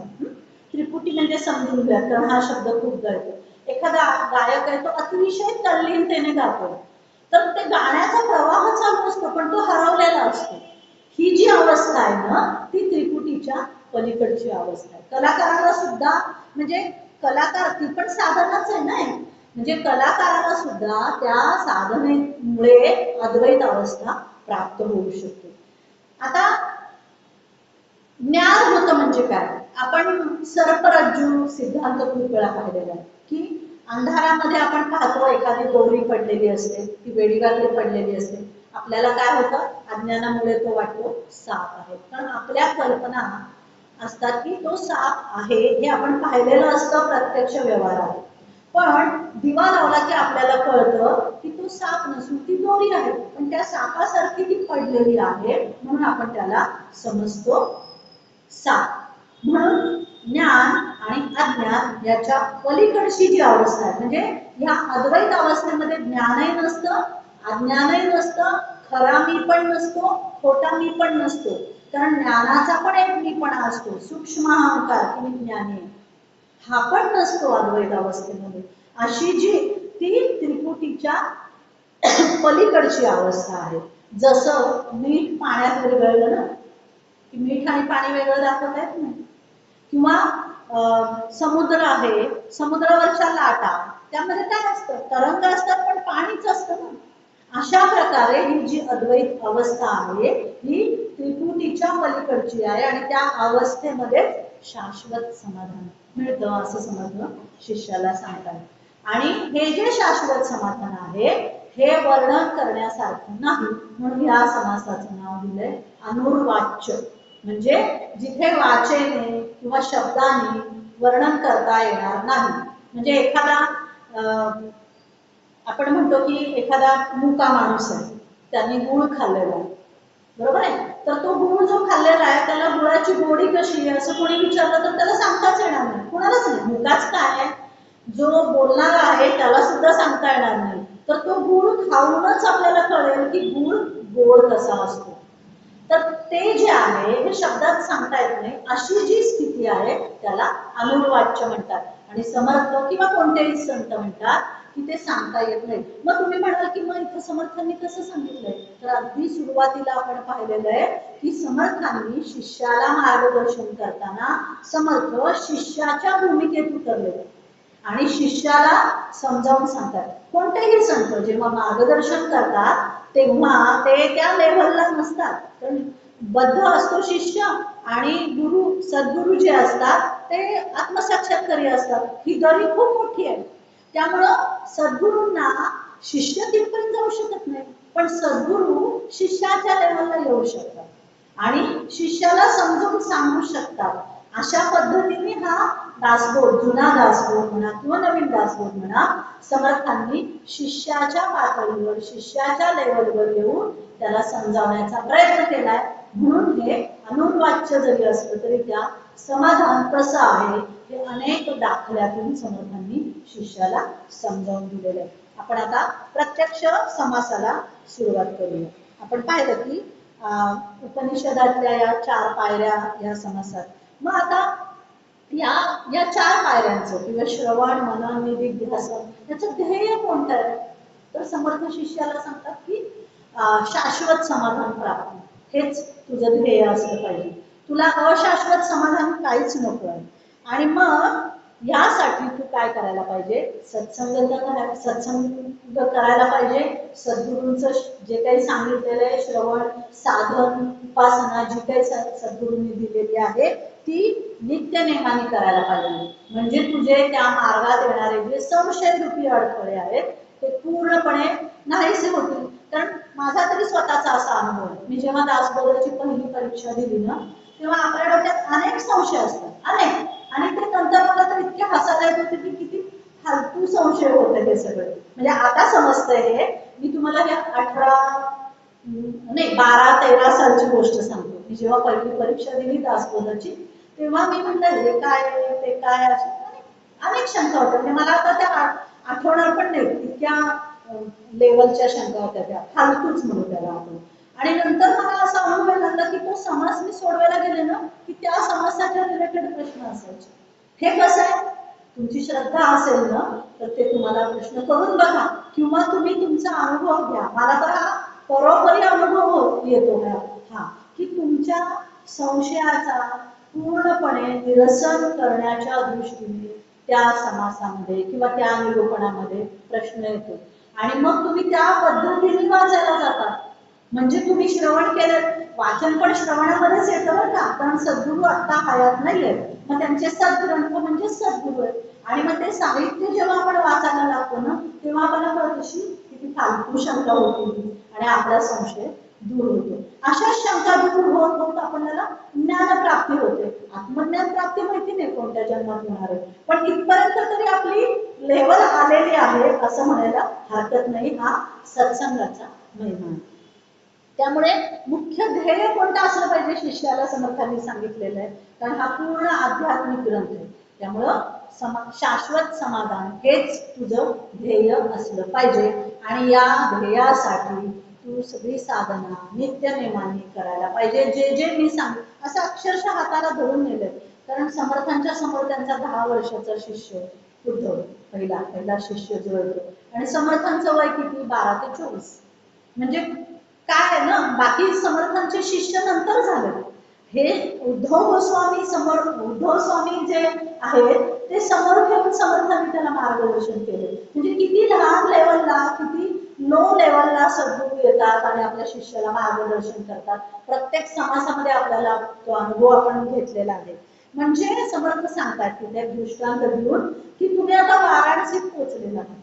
त्रिपुटी म्हणजे समजून घ्या कारण हा शब्द खूप गळतो. एखादा गायक आहे तो अतिशय तल्लीनतेने गातो, तर ते गाण्याचा प्रवाह चालू असतो पण तो हरवलेला असतो. ही जी अवस्था आहे ना ती त्रिपुटीच्या पलीकडची अवस्था आहे. कलाकाराला सुद्धा म्हणजे कलाकार ती पण साधनाच आहे ना, म्हणजे कलाकाराला सुद्धा त्या साधनेमुळे अद्वैत अवस्था प्राप्त होऊ शकते. आता ज्ञान होतं म्हणजे काय, आपण सर्परज्जू सिद्धांत खूप वेळा पाहिलेला आहे की अंधारामध्ये आपण पाहतो एखादी दोरी पडलेली असते, ती वेडीवाकडी पडलेली असते, आपल्याला काय होतं अज्ञानामुळे तो वाटतो साप आहे, कारण आपल्या कल्पना असतात की तो साप आहे हे आपण पाहिलेलं असतं प्रत्यक्ष व्यवहारात. पण दिवा लावला की आपल्याला कळतं की तो साप नसून ती दोरी आहे, पण त्या सापासारखी ती पडलेली आहे म्हणून आपण त्याला समजतो साप. म्हणून ज्ञान आणि अज्ञान याच्या पलीकडची जी अवस्था आहे, म्हणजे या अद्वैत अवस्थेमध्ये ज्ञानही नसतं अज्ञानही नसतं खरा मी पण नसतो, खोटा मी पण नसतो, कारण ज्ञानाचा पण एक मीपणा असतो, सूक्ष्म अहंकार की मी ज्ञानी आहे, हा पण नसतो अद्वैत अवस्थेमध्ये. अशी जी ती त्रिपुटीच्या पलीकडची अवस्था आहे. जसं मीठ पाण्यात विरघळलं ना, की मीठ आणि पाणी वेगळं दाखवता येत नाही, किंवा समुद्र आहे, समुद्रावरच्या लाटा, त्यामध्ये काय असतं, तरंग असतात पण पाणीच असतं ना. अशा प्रकारे ही जी अद्वैत अवस्था आहे ही त्रिपुटीच्या पलीकडची आहे आणि त्या अवस्थेमध्ये शाश्वत समाधान मिळतं असं समजलं शिष्याला सांगतात. आणि हे जे शाश्वत समाधान आहे हे वर्णन करण्यासारखं नाही, म्हणून या समासाचं नाव दिलंय अनुर्वाच्य. म्हणजे जिथे वाचेने किंवा शब्दाने वर्णन करता येणार नाही. म्हणजे एखादा आपण म्हणतो की एखादा मुका माणूस आहे, त्याने गुळ खाल्लेला आहे, बरोबर आहे, तर तो गुळ जो खाल्लेला आहे त्याला गुळाची गोडी कशी आहे असं कोणी विचारलं तर त्याला सांगताच येणार नाही, कोणालाच नाही. मुकाच काय आहे, जो बोलणार आहे त्याला सुद्धा सांगता येणार नाही. तर तो गुळ खाऊनच आपल्याला कळेल की गुळ गोड कसा असतो. तर ते जे आहे हे शब्दात सांगता येत नाही, अशी जी स्थिती आहे त्याला अनुर्वाच्य म्हणतात. आणि समर्थ किंवा कोणतेही संत म्हणतात की ते सांगता येत नाही. मग तुम्ही म्हणाल की मग इथं समर्थांनी कसं सांगितलंय, तर अगदी सुरुवातीला आपण पाहिलेलं आहे की समर्थांनी शिष्याला मार्गदर्शन करताना समर्थ शिष्याच्या भूमिकेत उतरले आणि शिष्याला समजावून सांगतात. कोणतेही संत जेव्हा मार्गदर्शन करतात तेव्हा ते त्या लेव्हलला नसतात, कारण बद्ध असतो शिष्य आणि गुरु सद्गुरु जे असतात ते आत्मसाक्षात्कारी असतात, ही दरी खूप मोठी आहे. त्यामुळं सद्गुरूंना शिष्य तिथपर्यंत जाऊ शकत नाही, पण सद्गुरू शिष्याच्या लेवलला येऊ शकतात आणि शिष्याला समजून सांगू शकतात. अशा पद्धतीने हा दासबोध, जुना दासबोध म्हणा किंवा नवीन दासबोध म्हणा, समर्थांनी शिष्याच्या पातळीवर शिष्याच्या लेवलवर येऊन त्याला समजावण्याचा प्रयत्न केलाय. म्हणून हे अनुर्वाच्य जरी असलं तरी त्या समाधान कसं आहे हे अनेक दाखल्यातून समर्थांनी शिष्याला समजावून दिलेलं आहे. आपण आता प्रत्यक्ष समासाला सुरुवात करूया. आपण पाहिलं की उपनिषदातल्या या 4 पायऱ्या या समासात. मग आता या 4 पायऱ्यांचं किंवा श्रवण, मनन, निधिध्यासन याचं ध्येय कोणतं आहे, तर समर्थ शिष्याला सांगतात की शाश्वत समाधान प्राप्ती हेच तुझं ध्येय असलं पाहिजे, तुला अशाश्वत समाधान काहीच नको आहे. आणि मग यासाठी तू काय करायला पाहिजे, सत्संग करायला पाहिजे, सद्गुरूंचं जे काही सांगितलेलं आहे श्रवण, साधन, उपासना जी काही सद्गुरूंनी दिलेली आहे ती नित्य नेमाने करायला पाहिजे. म्हणजे तुझे त्या मार्गात येणारे जे संशय रूपी अडथळे आहेत ते पूर्णपणे नाहीसे होतील. कारण माझा तरी स्वतःचा असा अनुभव आहे, मी जेव्हा दासबोधाची पहिली परीक्षा दिली ना तेव्हा आपल्या डोक्यात अनेक संशय असतात, अनेक, आणि ते नंतर मला तर इतके हसायला येत होते की किती फालतू संशय होते हे सगळे. म्हणजे आता समजतंय हे, मी तुम्हाला हे 12-13 सालची गोष्ट सांगतो. मी जेव्हा पहिली परीक्षा दिली दासबोधाची तेव्हा मी म्हटलं हे काय ते काय, असे अनेक शंका होत्या. म्हणजे मला आता त्या आठवणार पण नाही, इतक्या लेवलच्या शंका होत्या त्या, फालतूच म्हणू त्याला आपण. आणि नंतर मला असा अनुभव लागला की तो समास मी सोडवायला गेले ना की त्या समासाच्या रिलेटेड प्रश्न असायचे. हे कसं आहे, तुमची श्रद्धा असेल ना तर ते तुम्हाला प्रश्न करून बघा किंवा तुम्ही तुमचा अनुभव घ्या. मला तर हा परोपरी अनुभव येतो हा की तुमच्या संशयाचा पूर्णपणे निरसन करण्याच्या दृष्टीने त्या समासामध्ये किंवा त्या निरूपणामध्ये प्रश्न येतो आणि मग तुम्ही त्या पद्धतीने वाचायला जाता. म्हणजे तुम्ही श्रवण केलं, वाचन पण श्रवणामध्येच येतं बरं का, कारण सद्गुरू आत्ता हयात नाहीये, मग त्यांचे सद्ग्रंथ म्हणजे सद्गुरू आहेत. आणि मग ते साहित्य जेव्हा आपण वाचायला लागतो ना तेव्हा आपल्याला कळतशी किती फालतू शंका होती आणि आपला संशय दूर होतो. अशा शंका दूर होत होत आपल्याला ज्ञानप्राप्ती होते. आत्मज्ञान प्राप्ती माहिती नाही कोणत्या जन्मात होणार आहे, पण इथपर्यंत तरी आपली लेवल आलेली आहे असं म्हणायला हरकत नाही. हा सत्संगाचा महिमा आहे. त्यामुळे मुख्य ध्येय कोणतं असलं पाहिजे शिष्याला समर्थांनी सांगितलेलं आहे, कारण हा पूर्ण आध्यात्मिक ग्रंथ आहे. त्यामुळं शाश्वत समाधान हेच तुझं ध्येय असलं पाहिजे आणि या ध्येयासाठी तू तू सगळी साधना नित्य नेमाने करायला पाहिजे, जे जे मी सांग असं अक्षरशः हाताला धरून नेले. कारण समर्थांच्या समोर त्यांचा 10 वर्षाचा शिष्य उद्धव पहिला पहिला शिष्य जो येतो, आणि समर्थांचं वय किती 12 ते 24. म्हणजे काय ना, बाकी समर्थांचे शिष्य नंतर झाले, हे उद्धव गोस्वामी समोर, उद्धव स्वामी जे आहेत ते समोर घेऊन समर्थांनी त्याला मार्गदर्शन केले. म्हणजे किती लहान लेवलला, किती लो लेवलला सद्गुरू येतात आणि आपल्या शिष्याला मार्गदर्शन करतात. प्रत्येक समासामध्ये आपल्याला तो अनुभव आपण घेतलेला आहे. म्हणजे समर्थ सांगतात की ते दृष्टांत देऊन की तुम्ही आता वाराणसीत पोहोचलेला आहात.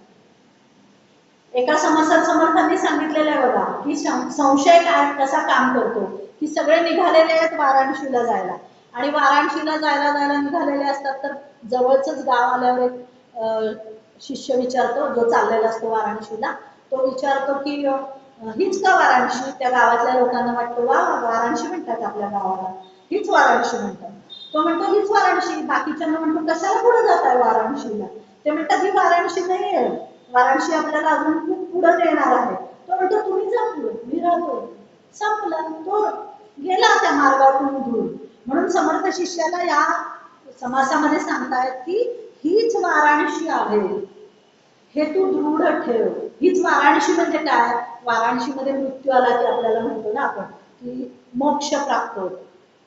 एका समासात समर्थांनी सांगितलेलं आहे बघा की संशय काय कसा काम करतो, की सगळे निघालेले आहेत वाराणसीला जायला, आणि वाराणसीला जायला जायला निघालेले असतात, तर जवळच गाव आल्यावर एक शिष्य विचारतो, जो चाललेला असतो वाराणसीला, तो विचारतो की हीच का वाराणसी? त्या गावातल्या लोकांना वाटतं वा वाराणसी म्हणतात आपल्या गावाला, हीच वाराणसी म्हणतात. तो म्हणतो हीच वाराणसी. बाकीच्यांना म्हणतो कशाला पुढे जात आहे वाराणसीला? ते म्हणतात ही वाराणसी नाही आहे, वाराणसी आपल्याला अजून खूप पुढे नेणार आहे. तो म्हणतो तुम्ही जा पुढे, मी राहतो. संपला, तो गेला त्या मार्गातून दूर. म्हणून समर्थ शिष्याला या समासामध्ये सांगतायत की हीच वाराणसी आहे, हे तू दृढ ठेव. हीच वाराणसी म्हणजे काय? वाराणसीमध्ये मृत्यू आला की आपल्याला म्हणतो ना आपण की मोक्ष प्राप्त होतो,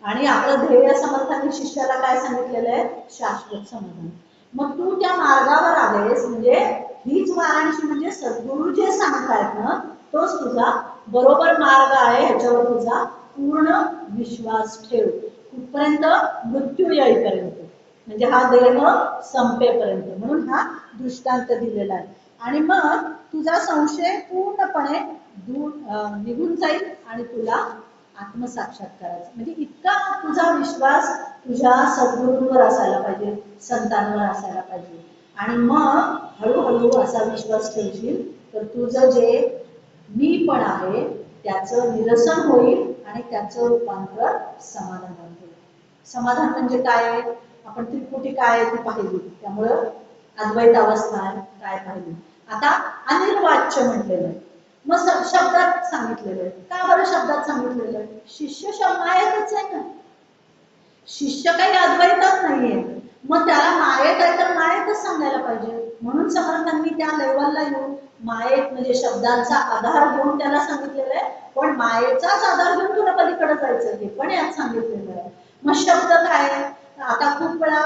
आणि आपलं ध्येय समर्थांनी शिष्याला काय सांगितलेलं आहे? शाश्वत समाधान. मग तू त्या मार्गावर आलेस, म्हणजे हीच वाराणसी म्हणजे सद्गुरू जे सांगतायत ना, तोच तुझा बरोबर मार्ग आहे, ह्याच्यावर तुझा पूर्ण विश्वास ठेव, कुठपर्यंत? मृत्यू येईपर्यंत, म्हणजे हा देह संपेपर्यंत. म्हणून हा दृष्टांत दिलेला आहे. आणि मग तुझा संशय पूर्णपणे निघून जाईल आणि तुला आत्मसाक्षात्काराचा, म्हणजे इतका तुझा विश्वास तुझ्या सद्गुरूंवर असायला पाहिजे, संतांवर असायला पाहिजे. आणि मग हळूहळू असा विश्वास ठेवशील तर तुझं जे मी पण आहे त्याचं निरसन होईल आणि त्याचं रूपांतर समाधानात होईल. समाधान म्हणजे काय? आपण त्रिपुटी काय आहे ती पाहिली, त्यामुळं अद्वैत अवस्था आहे काय पाहिली. आता अनिर्वाच्य म्हटलेलं आहे, मग शब्दात सांगितलेलं आहे. का बरं शब्दात सांगितलेलं आहे? शिष्य मायेतच आहे ना, शिष्य काही अद्वैतात नाहीये, मग त्याला मायेत आहे तर मायेतच सांगायला पाहिजे. म्हणून समर्थांनी त्या लेवलला येऊन मायेत म्हणजे शब्दांचा आधार घेऊन त्याला सांगितलेलं आहे, पण मायेचाच आधार घेऊन तुला पलीकडे जायचं हे पण यात सांगितलेलं आहे. मग शब्द काय? आता खूप वेळा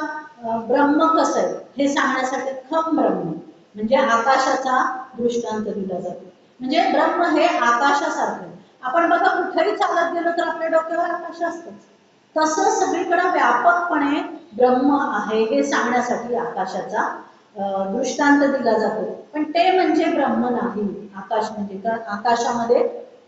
ब्रह्म कसं आहे हे सांगण्यासाठी खम ब्रह्म म्हणजे आकाशाचा दृष्टांत दिला जातो. म्हणजे ब्रह्म हे आकाशासारखं. आपण बघा कुठेही चालत गेलो तर आपल्या डोक्यावर आकाश असतंच, तसं सगळीकडे व्यापकपणे ब्रह्म आहे हे सांगण्यासाठी आकाशाचा दृष्टांत दिला जातो. पण ते म्हणजे ब्रह्म नाही आकाश म्हणजे, कारण आकाशामध्ये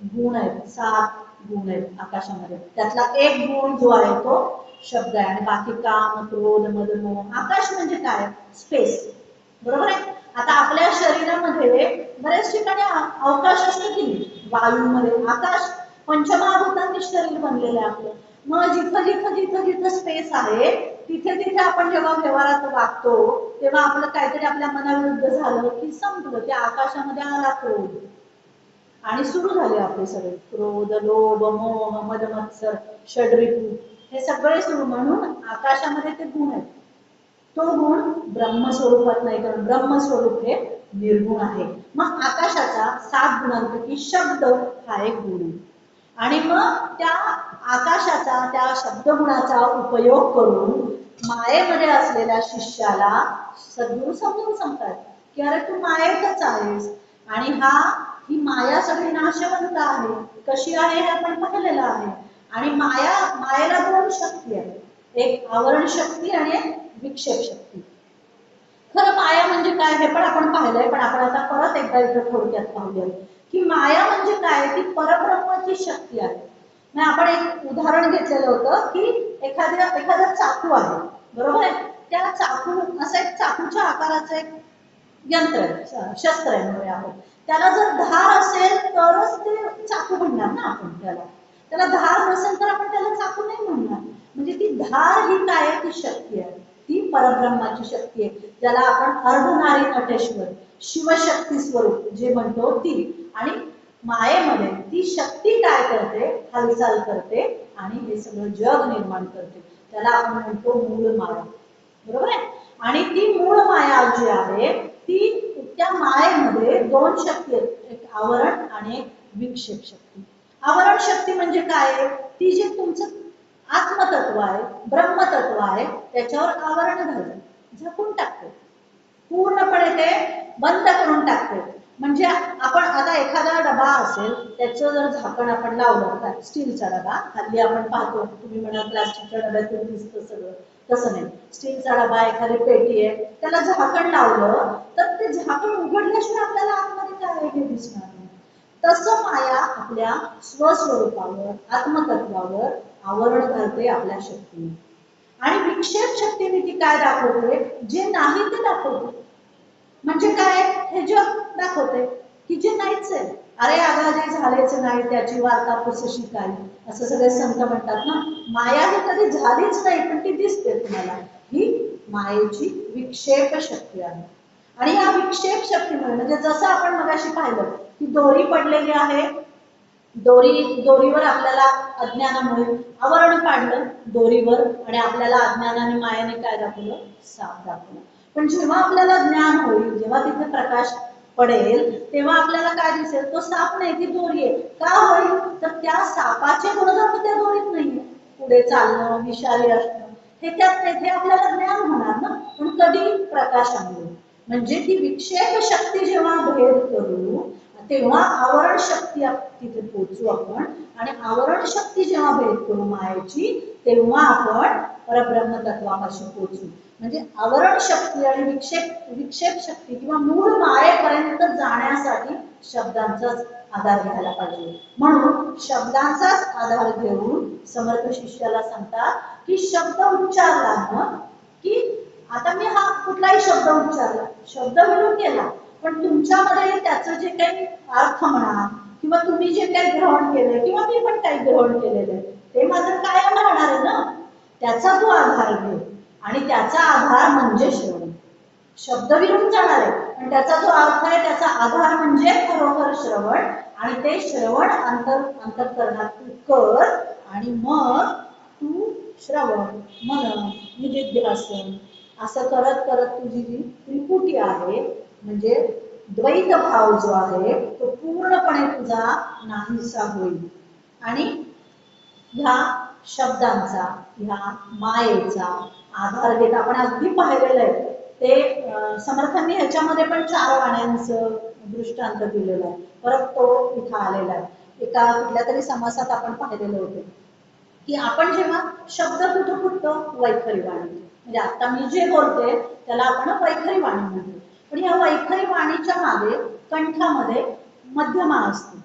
गुण आहेत, 7 गुण आहेत आकाशामध्ये. त्यातला एक गुण जो आहे तो शब्द आहे, आणि बाकी काम क्रोध मद मोह. आकाश म्हणजे काय? स्पेस, बरोबर आहे. आता आपल्या शरीरामध्ये बऱ्याच ठिकाणी अवकाश असतो की नाही, वायूमध्ये आकाश, पंचमहाभूतांनी शरीर बनलेलं आहे आपलं. मग जिथं जिथं जिथं जिथं स्पेस आहे तिथे तिथे आपण जेव्हा व्यवहारात वागतो तेव्हा आपलं काहीतरी आपल्या मनाविरुद्ध झालं की संपलं, त्या आकाशामध्ये आला क्रोध आणि सुरू झाले आपले सगळे क्रोध लोभ मोह मद मत्सर षड्रिपू हे सगळे सुरू. म्हणून आकाशामध्ये ते गुण आहेत. तो गुण ब्रह्मस्वरूपात नाही, कारण ब्रह्मस्वरूप हे निर्गुण आहे. मग आकाशाचा 7 गुणांपैकी शब्द हा एक गुण आहे. आणि मग त्या आकाशाचा त्या शब्दगुणाचा उपयोग करून मायेमध्ये असलेल्या शिष्याला सद्गुरू समजून सांगतात की अरे तू मायेतच आहेस, आणि ही माया सगळी नाशवंत आहे. कशी आहे हे आपण पाहिलेलं आहे. आणि मायेला 2 शक्ती आहेत, एक आवरण शक्ती आणि एक विक्षेप शक्ती. खरं माया म्हणजे काय हे पण आपण पाहिलंय, पण आपण आता परत एकदा इथं थोडक्यात पाहूया की माया म्हणजे काय. ती परब्रह्माची शक्ती आहे. मग आपण एक उदाहरण घेतलेलं होतं की एखादा चाकू आहे, बरोबर आहे. त्या चाकू असं एक चाकूच्या आकाराचं एक यंत्र आहे, शस्त्र आहे म्हणूया आपण. त्याला जर धार असेल तरच ते चाकू म्हणणार ना आपण. त्याला धार नसेल तर आपण त्याला चाकू नाही म्हणणार. म्हणजे ती धार ही काय? ती शक्ती आहे, ती परब्रह्माची शक्ती आहे, ज्याला आपण अर्धनारी नटेश्वर शिवशक्ती स्वरूप जे म्हणतो ती. आणि मायेमध्ये ती शक्ती काय करते, हालचाल करते आणि हे सगळं जग निर्माण करते. त्याला आपण म्हणतो मूळ माया. बरोबर आहे. आणि ती मूळ माया जी आहे ती, त्या मायेमध्ये दोन शक्ती आहेत, एक आवरण आणि एक विक्षेप शक्ती. आवरण शक्ती म्हणजे काय, ती जे तुमचं आत्मतत्व आहे, ब्रह्मतत्व आहे, त्याच्यावर आवरण घालते, झाकून टाकते, पूर्णपणे ते बंद करून टाकते. म्हणजे आपण आता एखादा डबा असेल, त्याचं जर झाकण आपण लावलं, स्टीलचा डबा, हल्ली आपण पाहतो, तुम्ही म्हणा प्लास्टिकच्या डब्यातून दिसतं सगळं, तसं नाही. स्टीलचा डबा, एखादी पेटी आहे, त्याला झाकण लावलं तर ते झाकण उघडल्याशिवाय आपल्याला आतमध्ये काय आहे हे दिसणार नाही. तसं माया आपल्या स्वस्वरूपावर, आत्मतत्वावर आवरण घालते आपल्या शक्तीने. आणि विक्षेप शक्तीने ती काय दाखवते, जे नाही ते दाखवते. म्हणजे काय, हे जग दाखवते की जे नाहीच आहे. अरे अगं जे झालेच नाही त्याची वार्ता पुसशी काय, असं सगळे संत म्हणतात ना. माया ही कधी झालीच नाही पण ती दिसते तुम्हाला, ही मायेची विक्षेप शक्ती आहे. आणि या विक्षेप शक्तीमुळे, म्हणजे जसं आपण मगाशी पाहिलं की दोरी पडलेली आहे, दोरीवर आपल्याला अज्ञानामुळे आवरण पाडलं दोरीवर, आणि आपल्याला अज्ञानाने मायाने काय दाखवलं, साप दाखवलं. पण जेव्हा आपल्याला ज्ञान होईल, जेव्हा तिथे प्रकाश पडेल, तेव्हा आपल्याला काय दिसेल, तो साप नाही ती दोरी आहे. का होईल, तर त्या सापाचे गुणधर्म त्या दोरीत नाहीये. पुढे चालणं, विषारी असणं हे त्यात नाही, ते आपल्याला ज्ञान होणार ना, पण कधी, प्रकाशामुळे. म्हणजे ती विक्षेप शक्ती जेव्हा भेद करू, तेव्हा आवरण शक्ती तिथे पोहोचू आपण. आणि आवरण शक्ती जेव्हा भेद करू मायेची, तेव्हा आपण परब्रह्म तत्वापाशी पोहोचू. म्हणजे आवरण शक्ती आणि विक्षेप शक्ती किंवा मूळ मायेपर्यंत जाण्यासाठी शब्दांचाच आधार घ्यायला पाहिजे. म्हणून शब्दांचाच आधार घेऊन समर्थ शिष्याला सांगतात की शब्द उच्चारला ना, की आता मी हा कुठलाही शब्द उच्चारला, शब्द मिळून गेला, पण तुमच्यामध्ये त्याचं जे काही अर्थ म्हणा, किंवा तुम्ही जे काही ग्रहण केले, किंवा मी पण काही ग्रहण केलेलं आहे, ते माझं कायम राहणार आहे ना. त्याचा तू आधार घे, आणि त्याचा आधार म्हणजे श्रवण. शब्द विरून जाणार आहे, पण त्याचा जो अर्थ आहे, त्याचा आधार म्हणजे खरोखर श्रवण. आणि ते श्रवण अंतःकरणात तू कर, आणि मग तू श्रवण, मनन, निधिध्यासन असं करत करत तुझी जी त्रिपुटी आहे, म्हणजे द्वैत भाव जो आहे तो पूर्णपणे तुझा नाहीसा होईल. आणि ह्या शब्दांचा, ह्या मायेचा आधार घेत आपण अगदी पाहिलेलं आहे ते, समर्थांनी ह्याच्यामध्ये पण 4 वाण्यांचं दृष्टांत दिलेलं आहे. परत तो इथं आलेला आहे. एका कुठल्या तरी समासात आपण पाहिलेलं होतं की आपण जेव्हा शब्द कुठं फुटतो, वैखरी वाणी. म्हणजे आता मी जे बोलते त्याला आपण वैखरी वाणी म्हणतो. पण या वैखरी वाणीच्या मागे कंठामध्ये मध्यमा असते,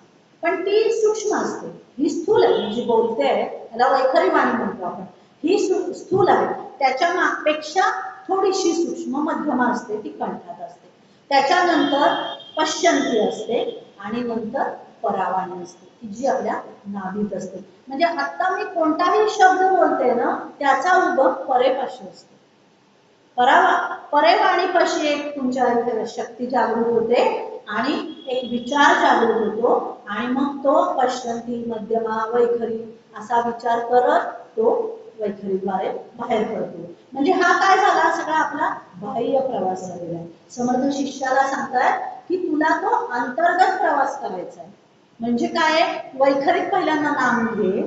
पण ती सूक्ष्म असते. ही स्थूल आहे, जी बोलते त्याला वैखरी वाणी म्हणतो आपण. ही स्थूल आहे, त्याच्या पेक्षा थोडीशी सूक्ष्म मध्यमा असते, ती कंठात असते. त्याच्यानंतर पश्यंती असते, आणि नंतर परावाणी असते, की जी आपल्या नाभीत असते. म्हणजे आता मी कोणताही शब्द बोलते ना, त्याचा उगम परेपाशी असतो. परेवाणीपाशी एक तुमच्या शक्ती जागृत होते, आणि एक विचार जागृत होतो, आणि मग तो पश्यंती, मध्यमा, वैखरी असा विचार करत तो वैखरीद्वारे बाहेर पडतो. म्हणजे हा काय झाला, सगळा आपला बाह्य प्रवास झालेला आहे. समर्थ शिष्याला सांगतात की तुला तो अंतर्गत प्रवास करायचा आहे. म्हणजे काय, वैखरीत पहिल्यांदा नाम घे,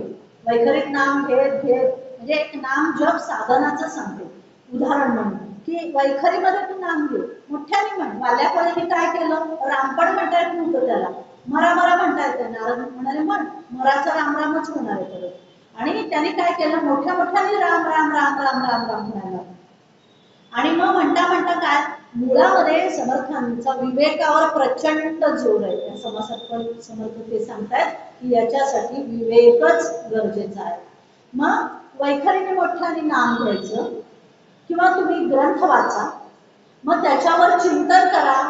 वैखरीत नाम घेत घेत, म्हणजे एक नाम जप साधनाचं सांगते. उदाहरण म्हणून की वैखरीमध्ये तू नाम घे, मोठ्याने म्हण. वाल्याकोळीने काय केलं, रामपण म्हणता येत नव्हतं त्याला, मरा मरा म्हणता येते. नारद म्हणाले म्हण, मराचा रामरामच होणार आहे परत. आणि त्याने काय केलं, मोठ्या मोठ्याने राम राम राम राम राम राम म्हणायला. आणि मग म्हणता म्हणता काय, मुळामध्ये समर्थांचा विवेकावर प्रचंड जोर आहे. त्या समासात समर्थ ते सांगतात की याच्यासाठी विवेकच गरजेचा आहे. मग वैखरीने मोठ्याने नाम घ्यायचं, किंवा तुम्ही ग्रंथ वाचा, मग त्याच्यावर चिंतन करा.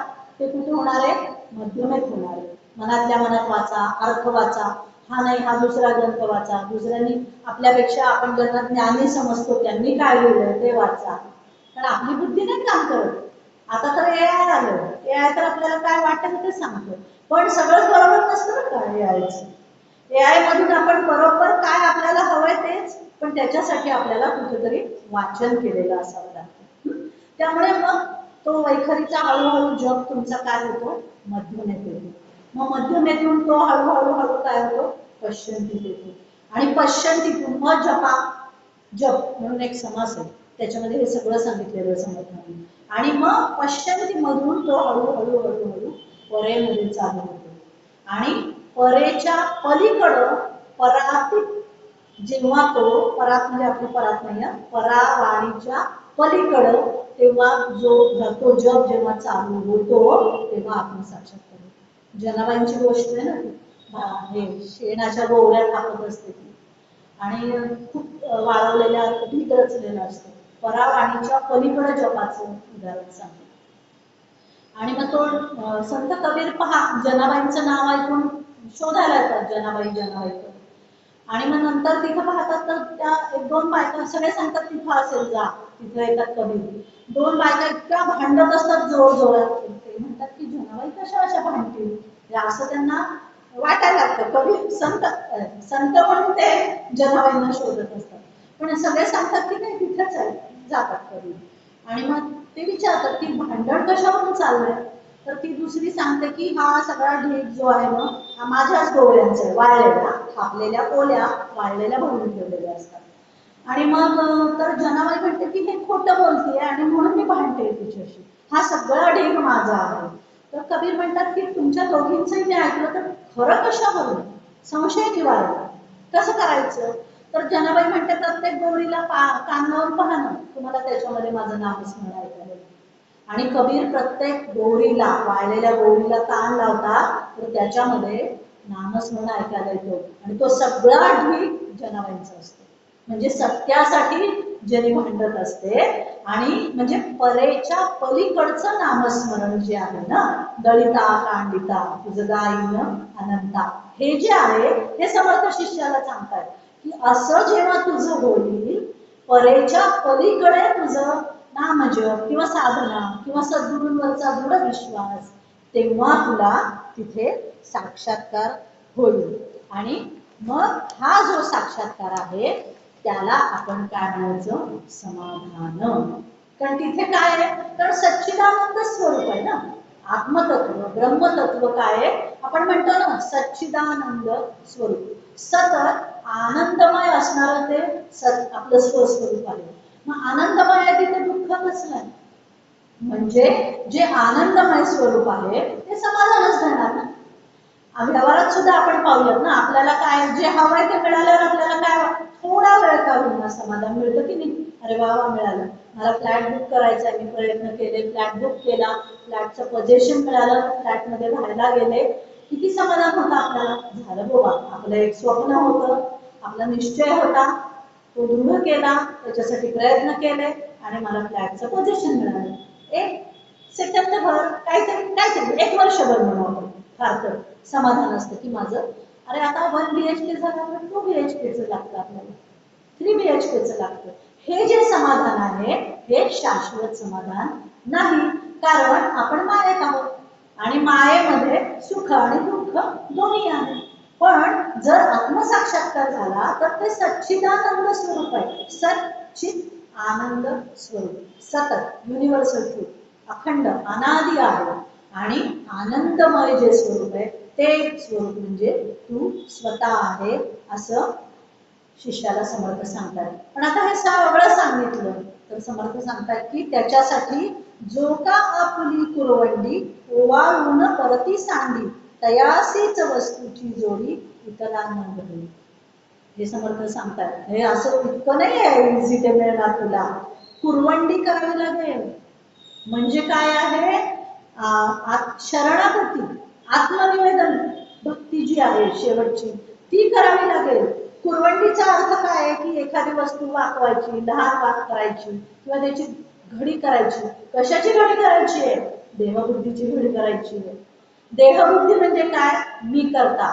ते कुठे होणार आहे, मध्यमेत होणार आहे. मनातल्या मनात वाचा, अर्थ वाचा. हा नाही, हा दुसरा ग्रंथ वाचा. दुसऱ्यांनी आपल्यापेक्षा आपण ज्यांना ज्ञानी समजतो त्यांनी काय लिहिलंय ते वाचा. कारण आपली बुद्धी नाही काम करत. आता तर AI आलं, AI तर आपल्याला काय वाटतं ते सांगतो. पण सगळंच बरोबर नसतं बरं का एआयचं. एआय मधून आपण बरोबर काय आपल्याला हवंय तेच, पण त्याच्यासाठी आपल्याला कुठेतरी वाचन केलेलं असावं लागतं. त्यामुळे मग तो वैखरीचा हळूहळू जग तुमचा काय होतो, मध्यमेत येतो. मग मध्यमेतून तो हळूहळू हळू काय होतो, पश्चंतीत येतो. आणि पश्चंतीतून मग जपा, जप म्हणून एक समास आहे, त्याच्यामध्ये हे सगळं सांगितलेलं समर्थांनी. आणि मग पश्चंतीमधून तो हळूहळू हळूहळू परेमध्ये चालू होतो. आणि परेच्या पलीकडं परातीत जेव्हा तो, परात म्हणजे आपली परात नाही, परावाणीच्या पलीकडं तेव्हा तो जप जेव्हा चालू होतो तेव्हा आत्मसाक्षात्कार होतो. जनाबाईंची गोष्ट आहे ना ती, हे शेणाच्या गोवऱ्या टाकत असते ती, आणि खूप वाळवलेल्या ढीग रचलेला असतो. परावाणीच्या पलीकडे जपाचं उदाहरण सांगते. आणि मग तो संत कबीर पहा, जनाबाईंचं नाव ऐकून शोधायला येतात जनाबाई जनाबाई. आणि मग नंतर तिथं पाहतात तर त्या एक दोन बायका, सगळे सांगतात तिथं असेल जा, तिथं येतात कबीर. दोन बायका इतक्या भांडत असतात जोर जोरात, ते म्हणतात की जनाबाई कशा अशा भांडतील, असं त्यांना वाटायला लागतं. कबीर संत संत म्हणून ते जनाबाईंना शोधत असतात, पण सगळे सांगतात की नाही तिथंच आहे, जातात कबीर. आणि मग ते विचारतात की भांडण कशावरून चाललंय, तर ती दुसरी सांगते की हा सगळा ढीग जो आहे ना हा माझ्याच डोळ्यांचा आहे, वाळलेल्या थापलेल्या पोल्या वाळलेल्या भरून ठेवलेल्या असतात. आणि मग तर जनाबाई म्हणते की हे खोटं बोलतीये आणि म्हणून मी भांडते तिच्याशी, हा सगळा ढीग माझा आहे. तर कबीर म्हणतात की तुमच्या दोघींचंही मी ऐकलं, तर खरं कशावरून, संशय निवारला कसं करायचं. तर जनाबाई म्हणते प्रत्येक गौरीला कान लावून पहा ना, तुम्हाला त्याच्यामध्ये माझं नामस्मरण ऐकायला. आणि कबीर प्रत्येक गौरीला, वाळलेल्या गौरीला कान लावतात, तर त्याच्यामध्ये नामस्मरण ऐकायला येतो. आणि तो सगळा ढीग जनाबाईंचा असतो. म्हणजे सत्यासाठी जरी भांडत असते, आणि म्हणजे परेच्या पलीकडचं नामस्मरण जे आहे ना, दळिता कांडिता तुझं गाईन अनंता, हे जे आहे हे समर्थ शिष्याला सांगतात की असं जेव्हा तुझं होईल, परेच्या पलीकडे तुझं नामजप किंवा साधना किंवा सद्गुरूंवरचा दृढ विश्वास, तेव्हा तुला तिथे साक्षात्कार होईल. आणि मग हा जो साक्षात्कार आहे त्याला आपण काय म्हणायचं, समाधान. कारण तिथे काय आहे, तर सच्चिदानंद स्वरूप आहे ना, आत्मतत्व ब्रह्मतत्व काय आहे, आपण म्हणतो ना सच्चिदानंद स्वरूप, सतत आनंदमय असणारं ते आपलं स्वस्वरूप आहे. मग आनंदमय आहे तिथे दुःख नसलंय, म्हणजे जे आनंदमय स्वरूप आहे ते समाधानच देणार ना. व्यवहारात सुद्धा आपण पाहूयात ना, आपल्याला काय जे हवंय ते मिळाल्यावर आपल्याला काय थोडा वेळ का होईना समाधान मिळतं की नाही. अरे वा मिळालं, मला फ्लॅट बुक करायचा आहे, मी प्रयत्न केले, फ्लॅट बुक केला, फ्लॅटचं पोझिशन मिळालं, फ्लॅटमध्ये राहायला गेले, किती समाधान होतं आपल्याला. झालं बाबा, आपलं एक स्वप्न होतं, आपला निश्चय होता, तो दृढ केला, त्याच्यासाठी प्रयत्न केले आणि मला फ्लॅटचं पोझिशन मिळालं. एक सेकंदभर काहीतरी एक वर्षभर म्हणून फार तर समाधान असतं की माझं, अरे आता 1 BHK झालं, 2 BHKचं लागतं आपल्याला, 3 BHKचं लागतं. हे जे समाधान आहे हे शाश्वत समाधान नाही, कारण आपण मायेत आहोत आणि मायेमध्ये सुख आणि दुःख दोन्ही आहे. पण जर आत्मसाक्षात्कार झाला तर ते सच्चिदानंद स्वरूप आहे, सच्चित आनंद स्वरूप, सतत युनिव्हर्सल ट्रूथ, अखंड अनादि आहे. आणि आनंदमय जे स्वरूप आहे ते स्वरूप म्हणजे तू स्वतः आहे, असं शिष्याला समर्थ सांगतात. पण आता हे सगळं सांगितलं तर समर्थ सांगतात की त्याच्यासाठी जो का आपुली कुरवंडी ओवाळून परती सांडी, तयासीच वस्तूची जोडी इतरांना घडली. हे समर्थ सांगतात. हे असं इतकं नाही आहे इझी ते मिळणार तुला, कुरवंडी करावी लागेल. म्हणजे काय आहे, शरणागती आत्मनिवेदन भक्ती जी आहे शेवटची ती करावी लागेल. कुरवंडीचा अर्थ काय आहे की एखादी वस्तू वाकवायची, लहान वाक करायची किंवा त्याची घडी करायची. कशाची घडी करायची आहे, देहबुद्धीची घडी करायची आहे. देहबुद्धी म्हणजे काय, मी करता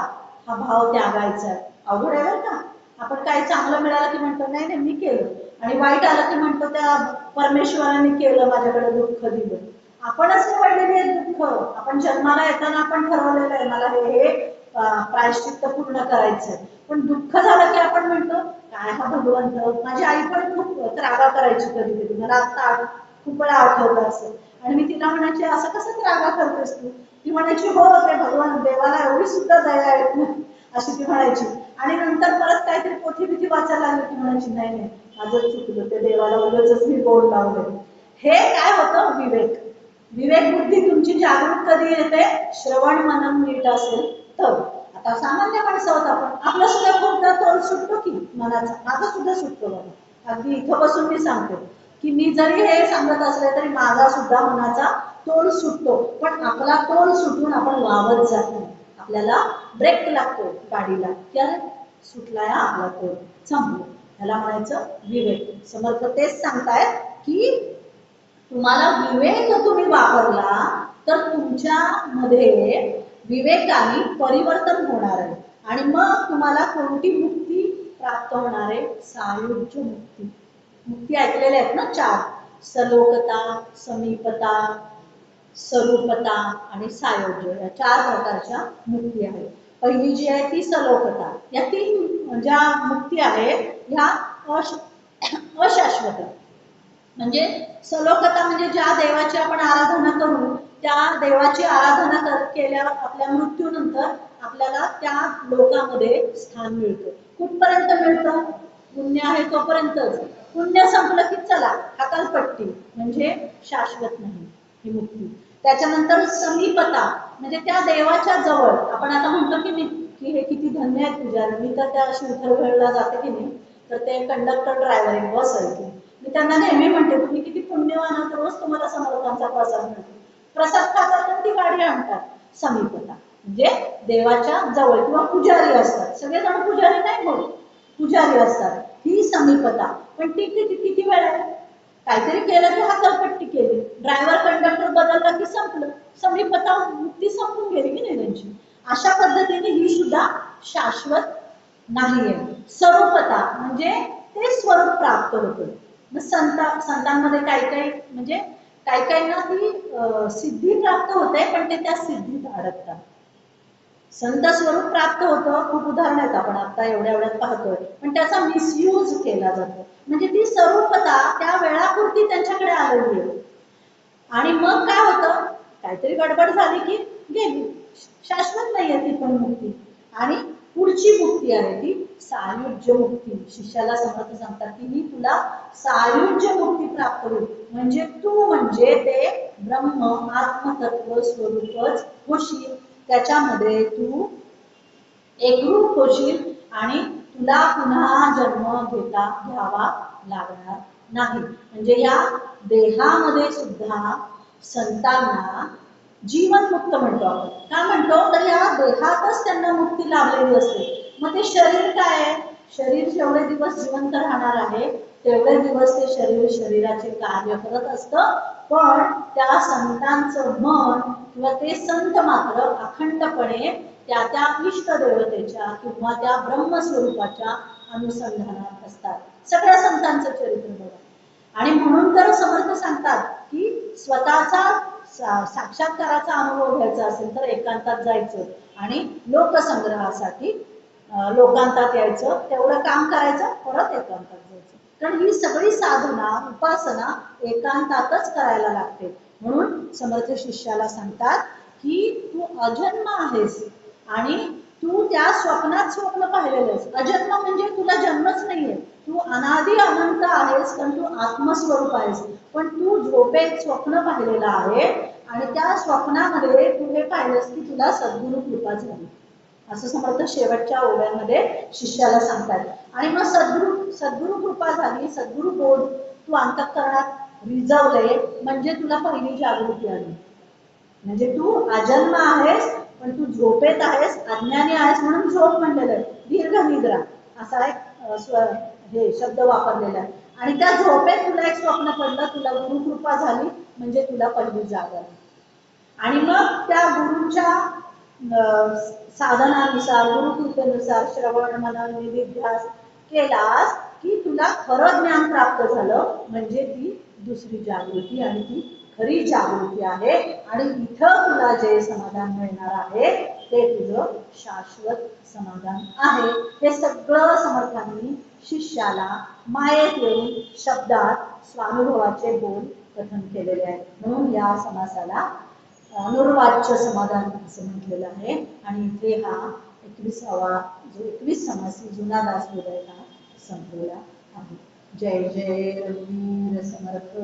हा भाव त्यागायचा आहे. अवघड आहे बरं का. आपण काही चांगलं मिळालं की म्हणतो नाही नाही मी केलं, आणि वाईट आलं की म्हणतो त्या परमेश्वराने केलं, माझ्याकडे दुःख दिलं. आपणच निवडलेली आहे दुःख. आपण जन्माला येताना आपण ठरवलेलं आहे मला हे प्रायश्चित्त पूर्ण करायचंय, पण दुःख झालं की आपण म्हणतो काय हा भगवंत. माझी आई पण खूप त्रागा करायची कधी कधी, मला आता खूप वेळा आठवलं असं. आणि मी तिला म्हणायची असं कसं त्रागा करतेस तू. ती म्हणायची हो ते भगवान देवाला एवढी सुद्धा दया येत नाही अशी ती म्हणायची. आणि नंतर परत काहीतरी पोथी बिथी वाचायला लागली की म्हणायची नाही नाही माझं चुकलं, ते देवाला उगाचच मी बोल लावले. हे काय होतं विवेक. विवेक बुद्धी तुमची जागृत कधी येते, श्रवण मनन नीट असेल तर. आता सामान्य माणसं आहोत आपण, आपला सुद्धा खूपदा तोल सुटतो की मनाचा, माझा सुद्धा सुटतो बाबा. अगदी इथं बसून मी सांगते की मी जरी हे सांगत असले तरी माझा सुद्धा मनाचा तोल सुटतो, पण आपला तोल सुटून आपण वावत जात नाही. आपल्याला ब्रेक लागतो गाडीला, की अरे सुटलाय आपला तोल, थांबलो. ह्याला म्हणायचं विवेक. समर्थ तेच सांगतायत की तुम्हाला विवेक तुम्ही वापरला तर तुमच्यामध्ये विवेकाने परिवर्तन होणार आहे आणि मग तुम्हाला कोणती मुक्ती प्राप्त होणार आहे, सायुज्य मुक्ती. मुक्ती ऐकलेल्या आहेत ना चार, सलोकता, समीपता, स्वरूपता आणि सायोज्य, या चार प्रकारच्या मुक्ती आहेत. पहिली जी आहे ती सलोकता. या तीन ज्या मुक्ती आहेत ह्या अशाश्वत. म्हणजे सलोकता म्हणजे ज्या देवाची आपण आराधना करू त्या देवाची आराधना केल्यावर आपल्या मृत्यूनंतर आपल्याला त्या लोकांमध्ये स्थान मिळतं. कुठपर्यंत मिळतं, पुण्य आहे तोपर्यंतच. पुण्य संपलं की चला हकालपट्टी, म्हणजे शाश्वत नाही ही मुक्ती. त्याच्यानंतर समीपता म्हणजे त्या देवाच्या जवळ. आपण आता म्हणतो की नाही की हे किती धन्य आहे पुजारी. मी तर त्या शिवथरवेळला जाते की नाही तर ते कंडक्टर ड्रायव्हर एक बस आहे की मी त्यांना नेहमी म्हणते तुम्ही किती पुण्यवान आहात, रोज तुम्हाला समर्थांचा प्रसाद मिळतो. प्रसाद खातात आणि ती गाडी आणतात. समीपता म्हणजे देवाच्या जवळ, किंवा पुजारी असतात, सगळेजण पुजारी नाही होत, पुजारी असतात, ही समीपता. पण ती किती किती वेळ आहे, काहीतरी केलं की हकालपट्टी केली, ड्रायव्हर कंडक्टर बदलला की संपलं, समीपता मुक्ती संपून गेली की नाही त्यांची. अशा पद्धतीने ही सुद्धा शाश्वत नाहीये. स्वरूपता म्हणजे ते स्वरूप प्राप्त होतं. संतांमध्ये काही काही म्हणजे काही काहींना ती सिद्धी प्राप्त होते पण ते त्या सिद्धीत अडकतात. संत स्वरूप प्राप्त होतं, खूप उदाहरण आहेत आपण आता एवढ्या एवढ्यात पाहतोय, पण त्याचा मिसयूज केला जातो. म्हणजे ती स्वरूपता त्या वेळापुरती त्यांच्याकडे आलेली आहे आणि मग काय होतं, काहीतरी गडबड झाली की गेली, शाश्वत नाहीये ती पण मुक्ती. आणि पुढची मुक्ती आहे ती सायुज्य मुक्ती. शिष्याला समर्थ सांगतात की मी तुला सायुज्य मुक्ती प्राप्त होईल, म्हणजे तू म्हणजे ते ब्रह्म आत्मतत्व स्वरूपच होशील, त्याच्यामध्ये तू एकरूप होशील आणि तुला पुन्हा जन्म घ्यावा लागणार नाही. म्हणजे या देहामध्ये सुद्धा संतांना जीवन मुक्त म्हणतो आपण. का म्हणतो तर या देहातच त्यांना मुक्ती लाभलेली असते. मग ते शरीर काय आहे, शरीर जेवढे दिवस जिवंत राहणार आहे तेवढे दिवस ते शरीर शरीराचे कार्य करत असतं, पण त्या संतांचं मन किंवा ते संत मात्र अखंडपणे त्या त्या इष्ट देवतेच्या किंवा त्या ब्रह्मस्वरूपाच्या अनुसंधानात असतात. सगळ्या संतांचं चरित्र बघा. आणि म्हणून तर समर्थ सांगतात की स्वतःचा साक्षात्काराचा अनुभव घ्यायचा असेल तर एकांतात जायचं आणि लोकसंग्रहासाठी लोकांतात यायचं, तेवढं काम करायचं, परत एकांतात जायचं. कारण ही सगळी साधना उपासना एकांतातच करायला लागते. म्हणून समर्थ शिष्याला सांगतात की तू अजन्म आहेस आणि तू त्या स्वप्नात स्वप्न पाहिलेलं आहेस. अजन्म म्हणजे तुला जन्मच नाहीये, तू अनादि अनंत आहेस, पण तू आत्मस्वरूप आहेस. पण तू झोपेत स्वप्न पाहिलेलं आहे आणि त्या स्वप्नामध्ये तू हे पाहिलंस की तुला सद्गुरु कृपा झाली, असं समर्थ शेवटच्या ओव्यामध्ये शिष्याला सांगतात. आणि मग सद्गुरु कृपा झाली, सद्गुरु बोध तू अंतःकरणात रिजवले, म्हणजे तुला पहिली जागृती आली. म्हणजे तू अजन्म आहेस पण तू झोपेत आहेस, अज्ञानी आहेस म्हणून झोप म्हणलेलं आहे. दीर्घ निद्रा असा एक हे शब्द वापरलेला आहे. आणि त्या झोपेत तुला एक स्वप्न पडलं, तुला गुरुकृपा झाली, म्हणजे तुला पहिली जाग आली. आणि मग त्या गुरूंच्या साधनानुसार, गुरुकृपेनुसार श्रवण मनन निधिध्यास केलास की तुला खरं ज्ञान प्राप्त झालं, म्हणजे ती दुसरी जागृती आणि ती खरी जागृती आहे आणि इथं तुला जे समाधान मिळणार आहे ते तुझं शाश्वत समाधान आहे. हे सगळं समर्थांनी शिष्याला मायेत येऊन शब्दात स्वानुभवाचे बोल कथन केलेले आहेत. म्हणून या समासाला अनुर्वाच्य समाधान असं म्हटलेलं आहे. आणि इथे हा 21वा जो 21 समासी जुना दासबोध हा संपलेला आहे. जय जय रघुवीर समर्थ.